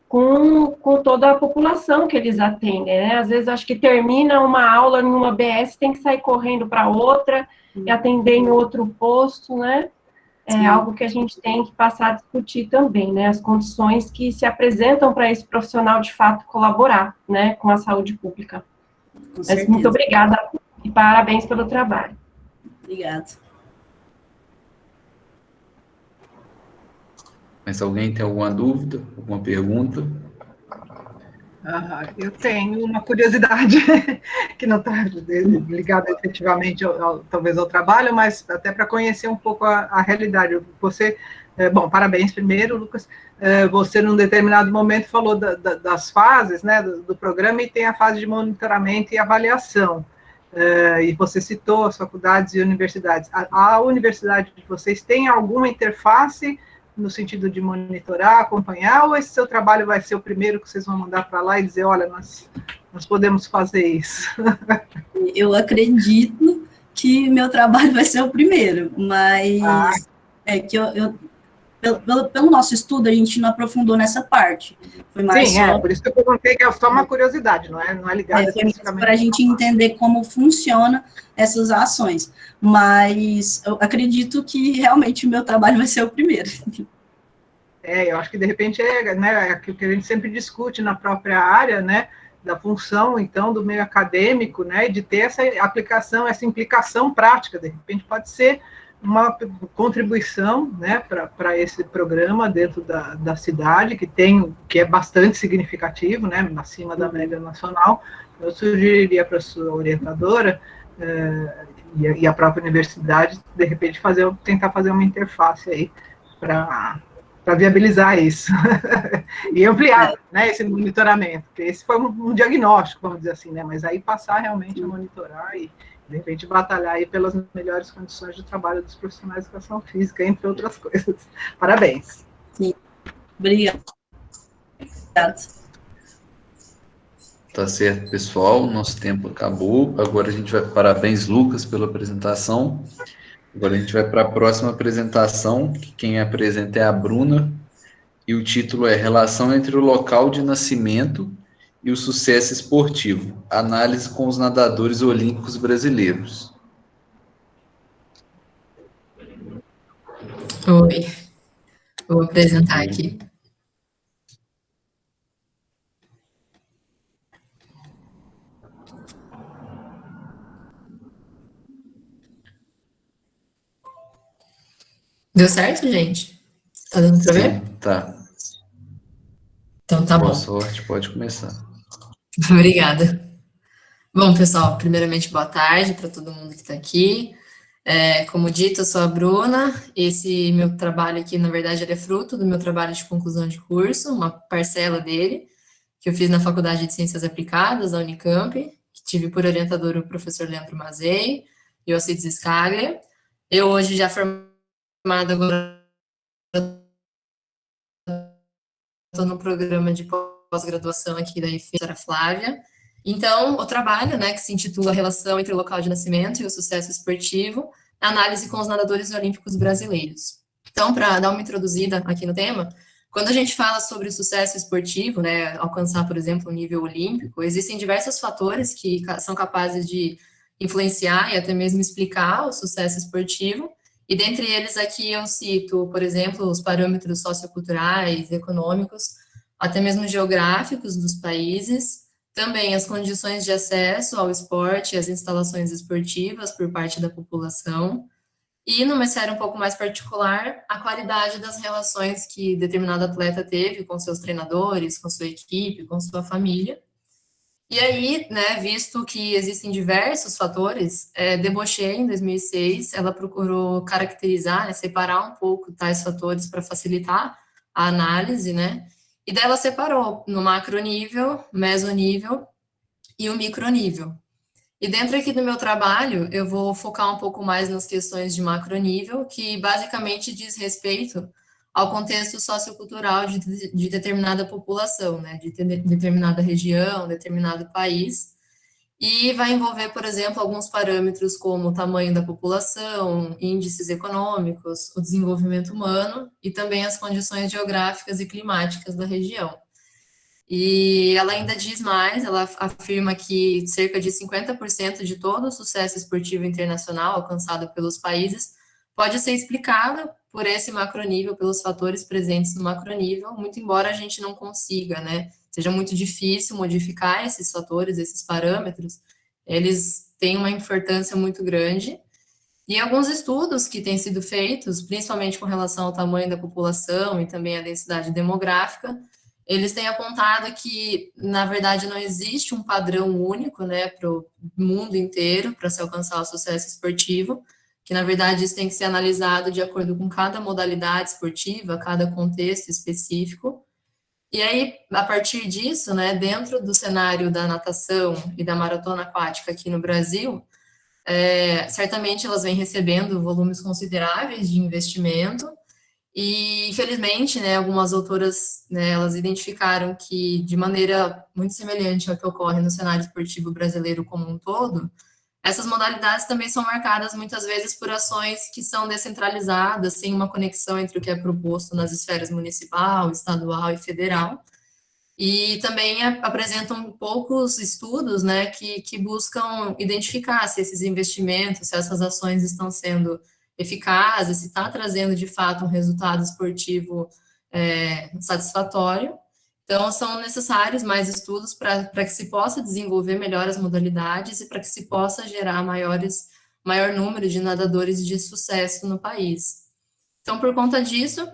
com toda a população que eles atendem, né? Às vezes acho que termina uma aula numa BS, tem que sair correndo para outra e atender em outro posto, né? É algo que a gente tem que passar a discutir também, né? As condições que se apresentam para esse profissional, de fato, colaborar, né, com a saúde pública. Mas muito obrigada e parabéns pelo trabalho. Obrigada. Mas alguém tem alguma dúvida, alguma pergunta? Eu tenho uma curiosidade que não está ligada efetivamente, talvez, ao trabalho, mas até para conhecer um pouco a realidade. Você, bom, parabéns primeiro, Lucas. Você, num determinado momento, falou das fases, né, do programa, e tem a fase de monitoramento e avaliação. E você citou as faculdades e universidades. A universidade de vocês tem alguma interface no sentido de monitorar, acompanhar, ou esse seu trabalho vai ser o primeiro que vocês vão mandar para lá e dizer, olha, nós podemos fazer isso? Eu acredito que meu trabalho vai ser o primeiro, mas é que pelo nosso estudo, a gente não aprofundou nessa parte. Foi mais por isso que eu perguntei, que é só uma curiosidade, não é ligado especificamente. Para a gente entender como funciona essas ações, mas eu acredito que realmente o meu trabalho vai ser o primeiro. Eu acho que de repente né, aquilo que a gente sempre discute na própria área, né, da função, então, do meio acadêmico, né, de ter essa aplicação, essa implicação prática, de repente pode ser uma contribuição, né, para esse programa dentro da cidade, que é bastante significativo, né, acima da média nacional. Eu sugeriria para a sua orientadora e a própria universidade, de repente, tentar fazer uma interface aí para viabilizar isso e ampliar, né, esse monitoramento, porque esse foi um diagnóstico, vamos dizer assim, né, mas aí passar realmente a monitorar e, de repente, batalhar aí pelas melhores condições de trabalho dos profissionais de educação física, entre outras coisas. Parabéns. Sim. Obrigada. Tá certo, pessoal, nosso tempo acabou. Agora a gente vai... Parabéns, Lucas, pela apresentação. Agora a gente vai para a próxima apresentação, que quem apresenta é a Bruna, e o título é Relação entre o local de nascimento e o sucesso esportivo. Análise com os nadadores olímpicos brasileiros. Oi, vou apresentar aqui. Deu certo, gente? Tá dando para ver? Tá. Então tá bom. Boa sorte, pode começar. Obrigada. Bom, pessoal, primeiramente, boa tarde para todo mundo que está aqui. Como dito, eu sou a Bruna. Esse meu trabalho aqui, na verdade, ele é fruto do meu trabalho de conclusão de curso, uma parcela dele, que eu fiz na Faculdade de Ciências Aplicadas, da Unicamp, que tive por orientador o professor Leandro Mazei e o Alcides Scaglia. Eu hoje já formada agora, estou no programa de pós-graduação aqui da IFE, Flávia. Então, o trabalho, né, que se intitula Relação entre o Local de Nascimento e o Sucesso Esportivo, análise com os nadadores olímpicos brasileiros. Então, para dar uma introduzida aqui no tema, quando a gente fala sobre o sucesso esportivo, né, alcançar, por exemplo, o nível olímpico, existem diversos fatores que são capazes de influenciar e até mesmo explicar o sucesso esportivo, e dentre eles aqui eu cito, por exemplo, os parâmetros socioculturais, econômicos, até mesmo geográficos dos países, também as condições de acesso ao esporte e às instalações esportivas por parte da população, e numa esfera um pouco mais particular, a qualidade das relações que determinado atleta teve com seus treinadores, com sua equipe, com sua família. E aí, né, visto que existem diversos fatores, Debauché, em 2006, ela procurou caracterizar, né, separar um pouco tais fatores para facilitar a análise, né, e daí ela separou no macronível, mesonível e o micronível. E dentro aqui do meu trabalho, eu vou focar um pouco mais nas questões de macronível, que basicamente diz respeito ao contexto sociocultural de determinada população, né, de determinada região, determinado país, e vai envolver, por exemplo, alguns parâmetros como o tamanho da população, índices econômicos, o desenvolvimento humano e também as condições geográficas e climáticas da região. E ela ainda diz mais, ela afirma que cerca de 50% de todo o sucesso esportivo internacional alcançado pelos países pode ser explicado por esse macronível, pelos fatores presentes no macronível, muito embora a gente não consiga, né? Seja muito difícil modificar esses fatores, esses parâmetros, eles têm uma importância muito grande. E alguns estudos que têm sido feitos, principalmente com relação ao tamanho da população e também à densidade demográfica, eles têm apontado que, na verdade, não existe um padrão único, né, para o mundo inteiro, para se alcançar o sucesso esportivo, que, na verdade, isso tem que ser analisado de acordo com cada modalidade esportiva, cada contexto específico. E aí, a partir disso, né, dentro do cenário da natação e da maratona aquática aqui no Brasil, certamente elas vêm recebendo volumes consideráveis de investimento, e, infelizmente, né, algumas autoras, né, elas identificaram que, de maneira muito semelhante ao que ocorre no cenário esportivo brasileiro como um todo, essas modalidades também são marcadas muitas vezes por ações que são descentralizadas, sem uma conexão entre o que é proposto nas esferas municipal, estadual e federal, e também apresentam poucos estudos, né, que buscam identificar se esses investimentos, se essas ações estão sendo eficazes, se está trazendo de fato um resultado esportivo satisfatório. Então, são necessários mais estudos para que se possa desenvolver melhor as modalidades e para que se possa gerar maior número de nadadores de sucesso no país. Então, por conta disso,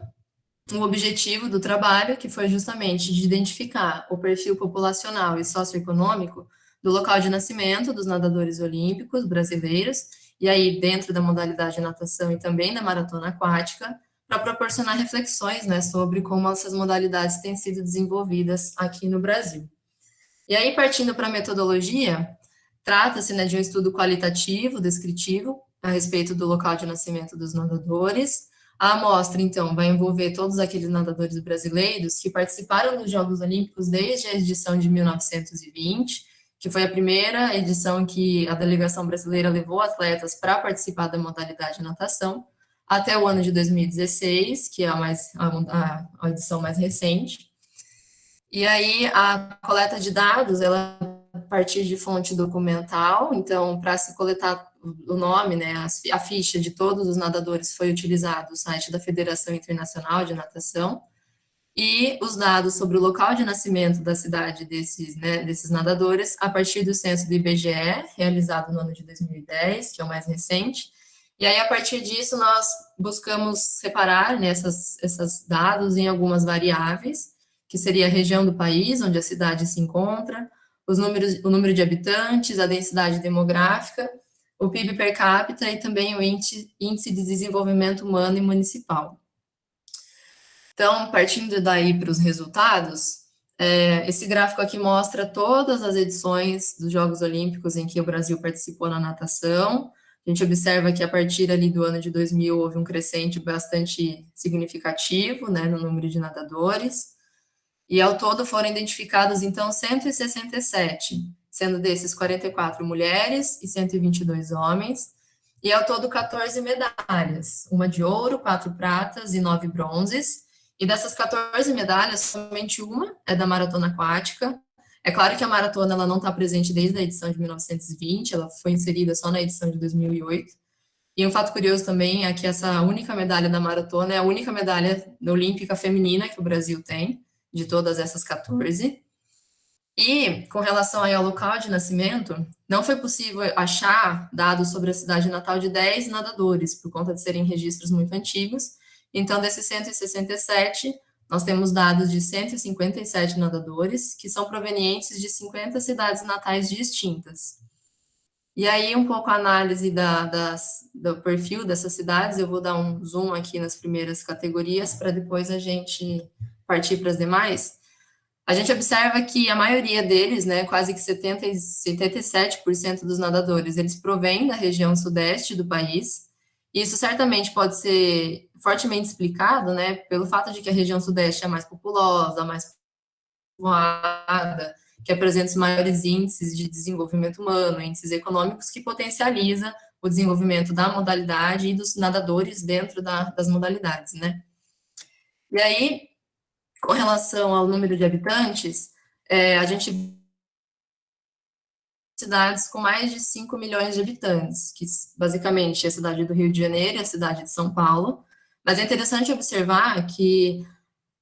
o objetivo do trabalho, que foi justamente de identificar o perfil populacional e socioeconômico do local de nascimento dos nadadores olímpicos brasileiros, e aí dentro da modalidade de natação e também da maratona aquática, para proporcionar reflexões, né, sobre como essas modalidades têm sido desenvolvidas aqui no Brasil. E aí, partindo para a metodologia, trata-se, né, de um estudo qualitativo, descritivo, a respeito do local de nascimento dos nadadores. A amostra, então, vai envolver todos aqueles nadadores brasileiros que participaram dos Jogos Olímpicos desde a edição de 1920, que foi a primeira edição em que a delegação brasileira levou atletas para participar da modalidade de natação, até o ano de 2016, que é a edição mais recente. E aí, a coleta de dados, ela a partir de fonte documental, então, para se coletar o nome, né, a ficha de todos os nadadores foi utilizado o site da Federação Internacional de Natação, e os dados sobre o local de nascimento da cidade desses nadadores, a partir do censo do IBGE, realizado no ano de 2010, que é o mais recente. E aí, a partir disso, nós buscamos separar, né, esses dados em algumas variáveis, que seria a região do país, onde a cidade se encontra, o número de habitantes, a densidade demográfica, o PIB per capita e também o índice de desenvolvimento humano e municipal. Então, partindo daí para os resultados, esse gráfico aqui mostra todas as edições dos Jogos Olímpicos em que o Brasil participou na natação. A gente observa que a partir ali do ano de 2000 houve um crescente bastante significativo, né, no número de nadadores, e ao todo foram identificados, então, 167, sendo desses 44 mulheres e 122 homens, e ao todo 14 medalhas, uma de ouro, 4 pratas e 9 bronzes, e dessas 14 medalhas, somente uma é da maratona aquática. É claro que a maratona ela não está presente desde a edição de 1920, ela foi inserida só na edição de 2008. E um fato curioso também é que essa única medalha da maratona é a única medalha olímpica feminina que o Brasil tem, de todas essas 14. E, com relação aí ao local de nascimento, não foi possível achar dados sobre a cidade natal de 10 nadadores, por conta de serem registros muito antigos. Então, desses 167, nós temos dados de 157 nadadores, que são provenientes de 50 cidades natais distintas. E aí, um pouco a análise do perfil dessas cidades, eu vou dar um zoom aqui nas primeiras categorias, para depois a gente partir para as demais. A gente observa que a maioria deles, né, quase que 77% dos nadadores, eles provêm da região sudeste do país. Isso certamente pode ser fortemente explicado, né, pelo fato de que a região sudeste é mais populosa, mais povoada, que apresenta os maiores índices de desenvolvimento humano, índices econômicos, que potencializa o desenvolvimento da modalidade e dos nadadores dentro das modalidades, né. E aí, com relação ao número de habitantes, a gente cidades com mais de 5 milhões de habitantes, que basicamente é a cidade do Rio de Janeiro e a cidade de São Paulo, mas é interessante observar que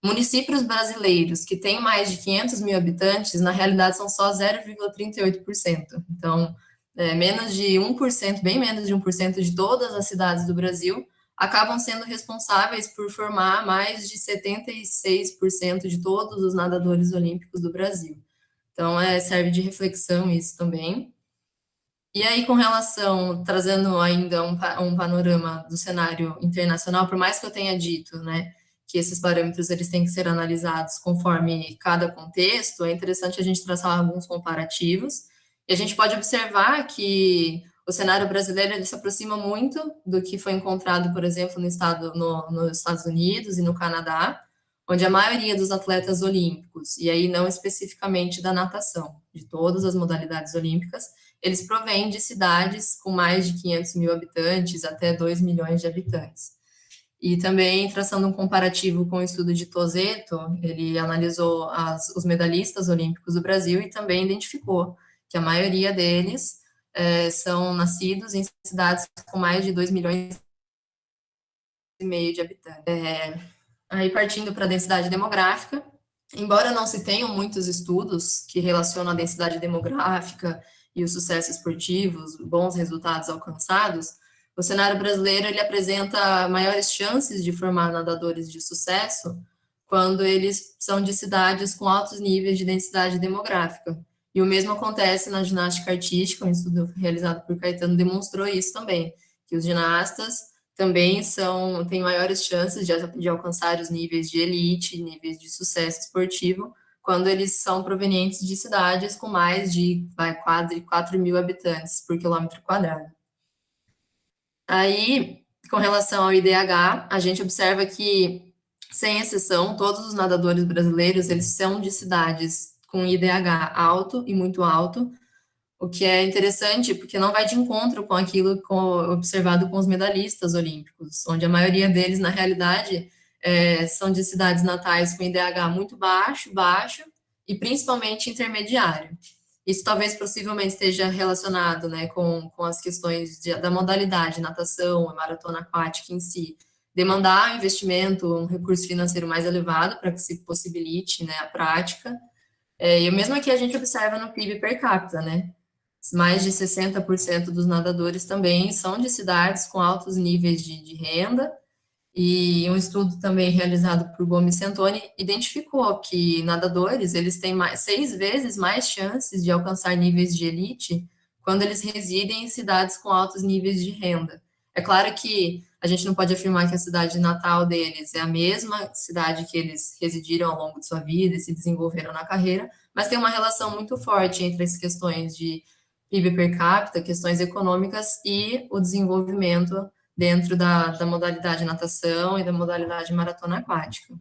municípios brasileiros que têm mais de 500 mil habitantes, na realidade são só 0,38%, então menos de 1%, bem menos de 1% de todas as cidades do Brasil acabam sendo responsáveis por formar mais de 76% de todos os nadadores olímpicos do Brasil. Então, serve de reflexão isso também. E aí, com relação, trazendo ainda um panorama do cenário internacional, por mais que eu tenha dito, né, que esses parâmetros eles têm que ser analisados conforme cada contexto, é interessante a gente traçar alguns comparativos, e a gente pode observar que o cenário brasileiro ele se aproxima muito do que foi encontrado, por exemplo, nos Estados Unidos e no Canadá, onde a maioria dos atletas olímpicos, e aí não especificamente da natação, de todas as modalidades olímpicas, eles provêm de cidades com mais de 500 mil habitantes até 2 milhões de habitantes. E também, traçando um comparativo com o estudo de Tozeto, ele analisou os medalhistas olímpicos do Brasil e também identificou que a maioria deles são nascidos em cidades com mais de 2 milhões e meio de habitantes. Aí, partindo para a densidade demográfica, embora não se tenham muitos estudos que relacionam a densidade demográfica e o sucesso esportivo, os bons resultados alcançados, o cenário brasileiro ele apresenta maiores chances de formar nadadores de sucesso quando eles são de cidades com altos níveis de densidade demográfica. E o mesmo acontece na ginástica artística, um estudo realizado por Caetano demonstrou isso também, que os ginastas também têm maiores chances de alcançar os níveis de elite, níveis de sucesso esportivo, quando eles são provenientes de cidades com mais de 4 mil habitantes por quilômetro quadrado. Aí, com relação ao IDH, a gente observa que, sem exceção, todos os nadadores brasileiros, eles são de cidades com IDH alto e muito alto, o que é interessante, porque não vai de encontro com aquilo observado com os medalhistas olímpicos, onde a maioria deles, na realidade, são de cidades natais com IDH muito baixo e principalmente intermediário. Isso talvez possivelmente esteja relacionado, né, com as questões da modalidade, natação, a maratona aquática em si, demandar um investimento, um recurso financeiro mais elevado para que se possibilite, né, a prática. E o mesmo aqui a gente observa no PIB per capita, né? Mais de 60% dos nadadores também são de cidades com altos níveis de renda, e um estudo também realizado por Gomes Santoni identificou que nadadores, eles têm 6 vezes mais chances de alcançar níveis de elite quando eles residem em cidades com altos níveis de renda. É claro que a gente não pode afirmar que a cidade natal deles é a mesma cidade que eles residiram ao longo de sua vida e se desenvolveram na carreira, mas tem uma relação muito forte entre as questões de PIB per capita, questões econômicas e o desenvolvimento dentro da modalidade natação e da modalidade maratona aquática.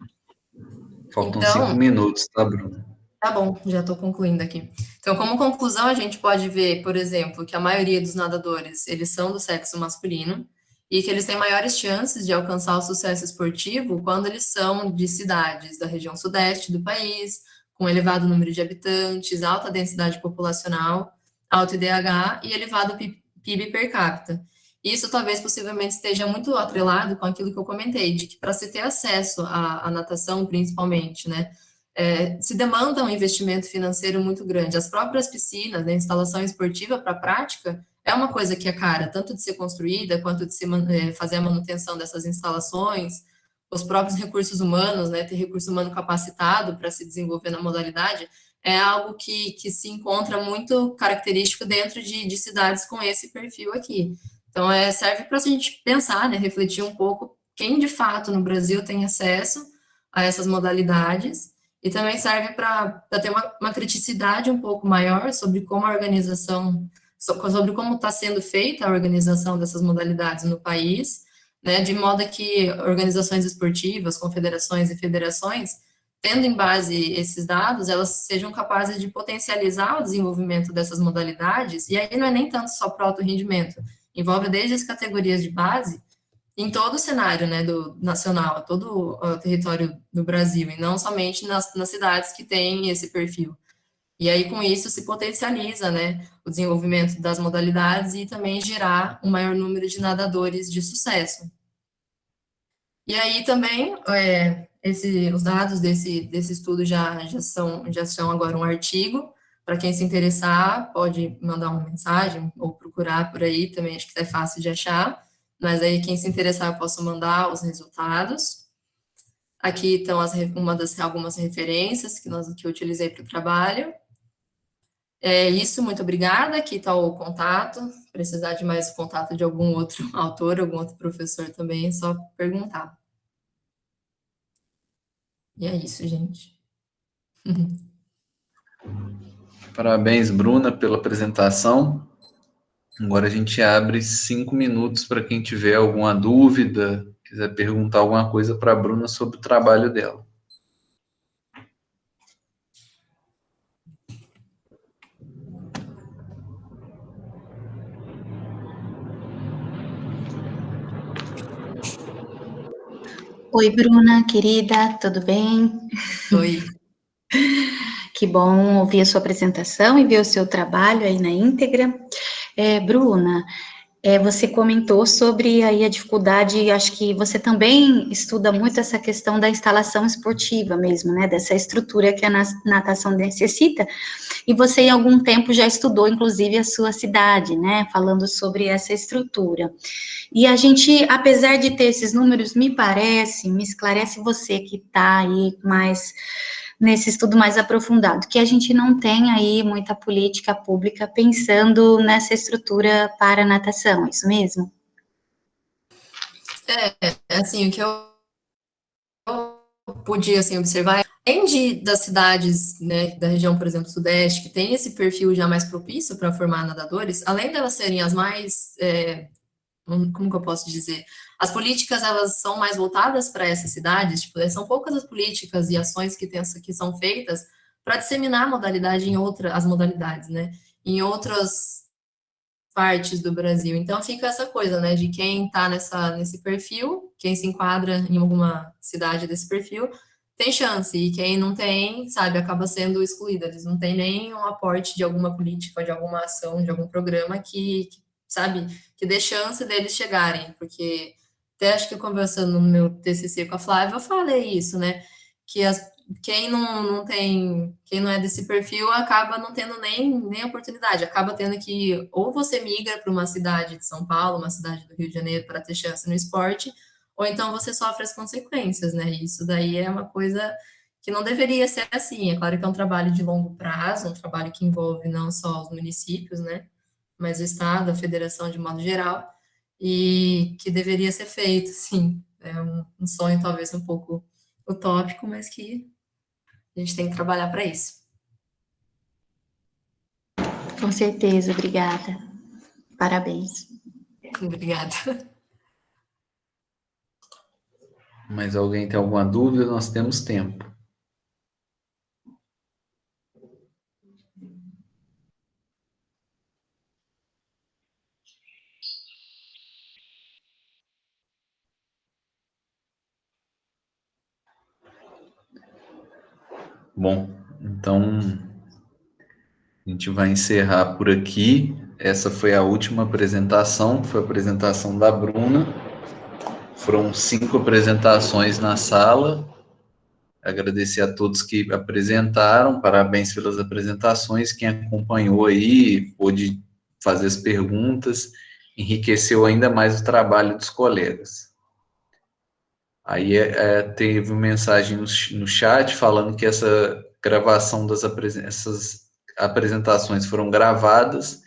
Faltam Então, 5 minutos, tá, Bruno? Tá bom, já estou concluindo aqui. Então, como conclusão, a gente pode ver, por exemplo, que a maioria dos nadadores, eles são do sexo masculino e que eles têm maiores chances de alcançar o sucesso esportivo quando eles são de cidades da região sudeste do país, com elevado número de habitantes, alta densidade populacional, alto IDH e elevado PIB per capita. Isso talvez possivelmente esteja muito atrelado com aquilo que eu comentei, de que para se ter acesso à natação, principalmente, né, se demanda um investimento financeiro muito grande. As próprias piscinas, né, instalação esportiva para a prática, é uma coisa que é cara, tanto de ser construída, quanto de fazer a manutenção dessas instalações, os próprios recursos humanos, né, ter recurso humano capacitado para se desenvolver na modalidade, é algo que se encontra muito característico dentro de cidades com esse perfil aqui. Então, serve para a gente pensar, né, refletir um pouco quem de fato no Brasil tem acesso a essas modalidades, e também serve para ter uma criticidade um pouco maior sobre como a organização, sobre como está sendo feita a organização dessas modalidades no país, né, de modo que organizações esportivas, confederações e federações, tendo em base esses dados, elas sejam capazes de potencializar o desenvolvimento dessas modalidades, e aí não é nem tanto só para o alto rendimento, envolve desde as categorias de base, em todo o cenário, né, do nacional, todo o território do Brasil, e não somente nas cidades que têm esse perfil. E aí, com isso, se potencializa, né, o desenvolvimento das modalidades e também gerar um maior número de nadadores de sucesso. E aí também, os dados desse estudo já são agora um artigo. Para quem se interessar, pode mandar uma mensagem ou procurar por aí também, acho que é fácil de achar. Mas aí, quem se interessar, eu posso mandar os resultados. Aqui estão algumas referências que eu utilizei para o trabalho. É isso, muito obrigada. Aqui está o contato. Se precisar de mais contato de algum outro autor, algum outro professor também, é só perguntar. E é isso, gente. Parabéns, Bruna, pela apresentação. Agora a gente abre 5 minutos para quem tiver alguma dúvida, quiser perguntar alguma coisa para a Bruna sobre o trabalho dela. Oi, Bruna, querida, tudo bem? Oi. Que bom ouvir a sua apresentação e ver o seu trabalho aí na íntegra. Bruna, você comentou sobre aí a dificuldade, acho que você também estuda muito essa questão da instalação esportiva mesmo, né, dessa estrutura que a natação necessita, e você em algum tempo já estudou, inclusive, a sua cidade, né, falando sobre essa estrutura. E a gente, apesar de ter esses números, me esclarece você que está aí mais nesse estudo mais aprofundado, que a gente não tem aí muita política pública pensando nessa estrutura para a natação, é isso mesmo? Assim, o que eu pude, assim, observar, além das cidades, né, da região, por exemplo, sudeste, que tem esse perfil já mais propício para formar nadadores, além delas serem as mais, como que eu posso dizer? As políticas, elas são mais voltadas para essas cidades, tipo, são poucas as políticas e ações que são feitas para disseminar a modalidade as modalidades, né, em outras partes do Brasil. Então, fica essa coisa, né, de quem está nesse perfil, quem se enquadra em alguma cidade desse perfil, tem chance, e quem não tem, sabe, acaba sendo excluído. Eles não têm nem um aporte de alguma política, de alguma ação, de algum programa que sabe, que dê chance deles chegarem, porque até acho que conversando no meu TCC com a Flávia, eu falei isso, né, que quem não é desse perfil acaba não tendo nem oportunidade, acaba tendo que, ou você migra para uma cidade de São Paulo, uma cidade do Rio de Janeiro para ter chance no esporte, ou então você sofre as consequências, né, e isso daí é uma coisa que não deveria ser assim. É claro que é um trabalho de longo prazo, um trabalho que envolve não só os municípios, né, mas o Estado, a federação de modo geral, e que deveria ser feito, sim. É um sonho talvez um pouco utópico, mas que a gente tem que trabalhar para isso. Com certeza, obrigada. Parabéns. Obrigada. Mas alguém tem alguma dúvida? Nós temos tempo. Bom, então a gente vai encerrar por aqui. Essa foi a última apresentação, foi a apresentação da Bruna. Foram 5 apresentações na sala. Agradecer a todos que apresentaram, parabéns pelas apresentações. Quem acompanhou aí, pôde fazer as perguntas, enriqueceu ainda mais o trabalho dos colegas. Aí teve uma mensagem no chat falando que essa gravação essas apresentações foram gravadas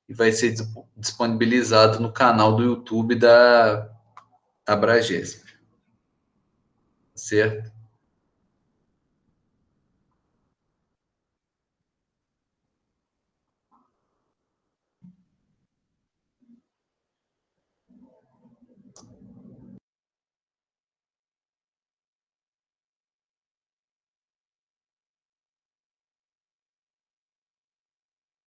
e vai ser disponibilizado no canal do YouTube da Abragesp. Certo?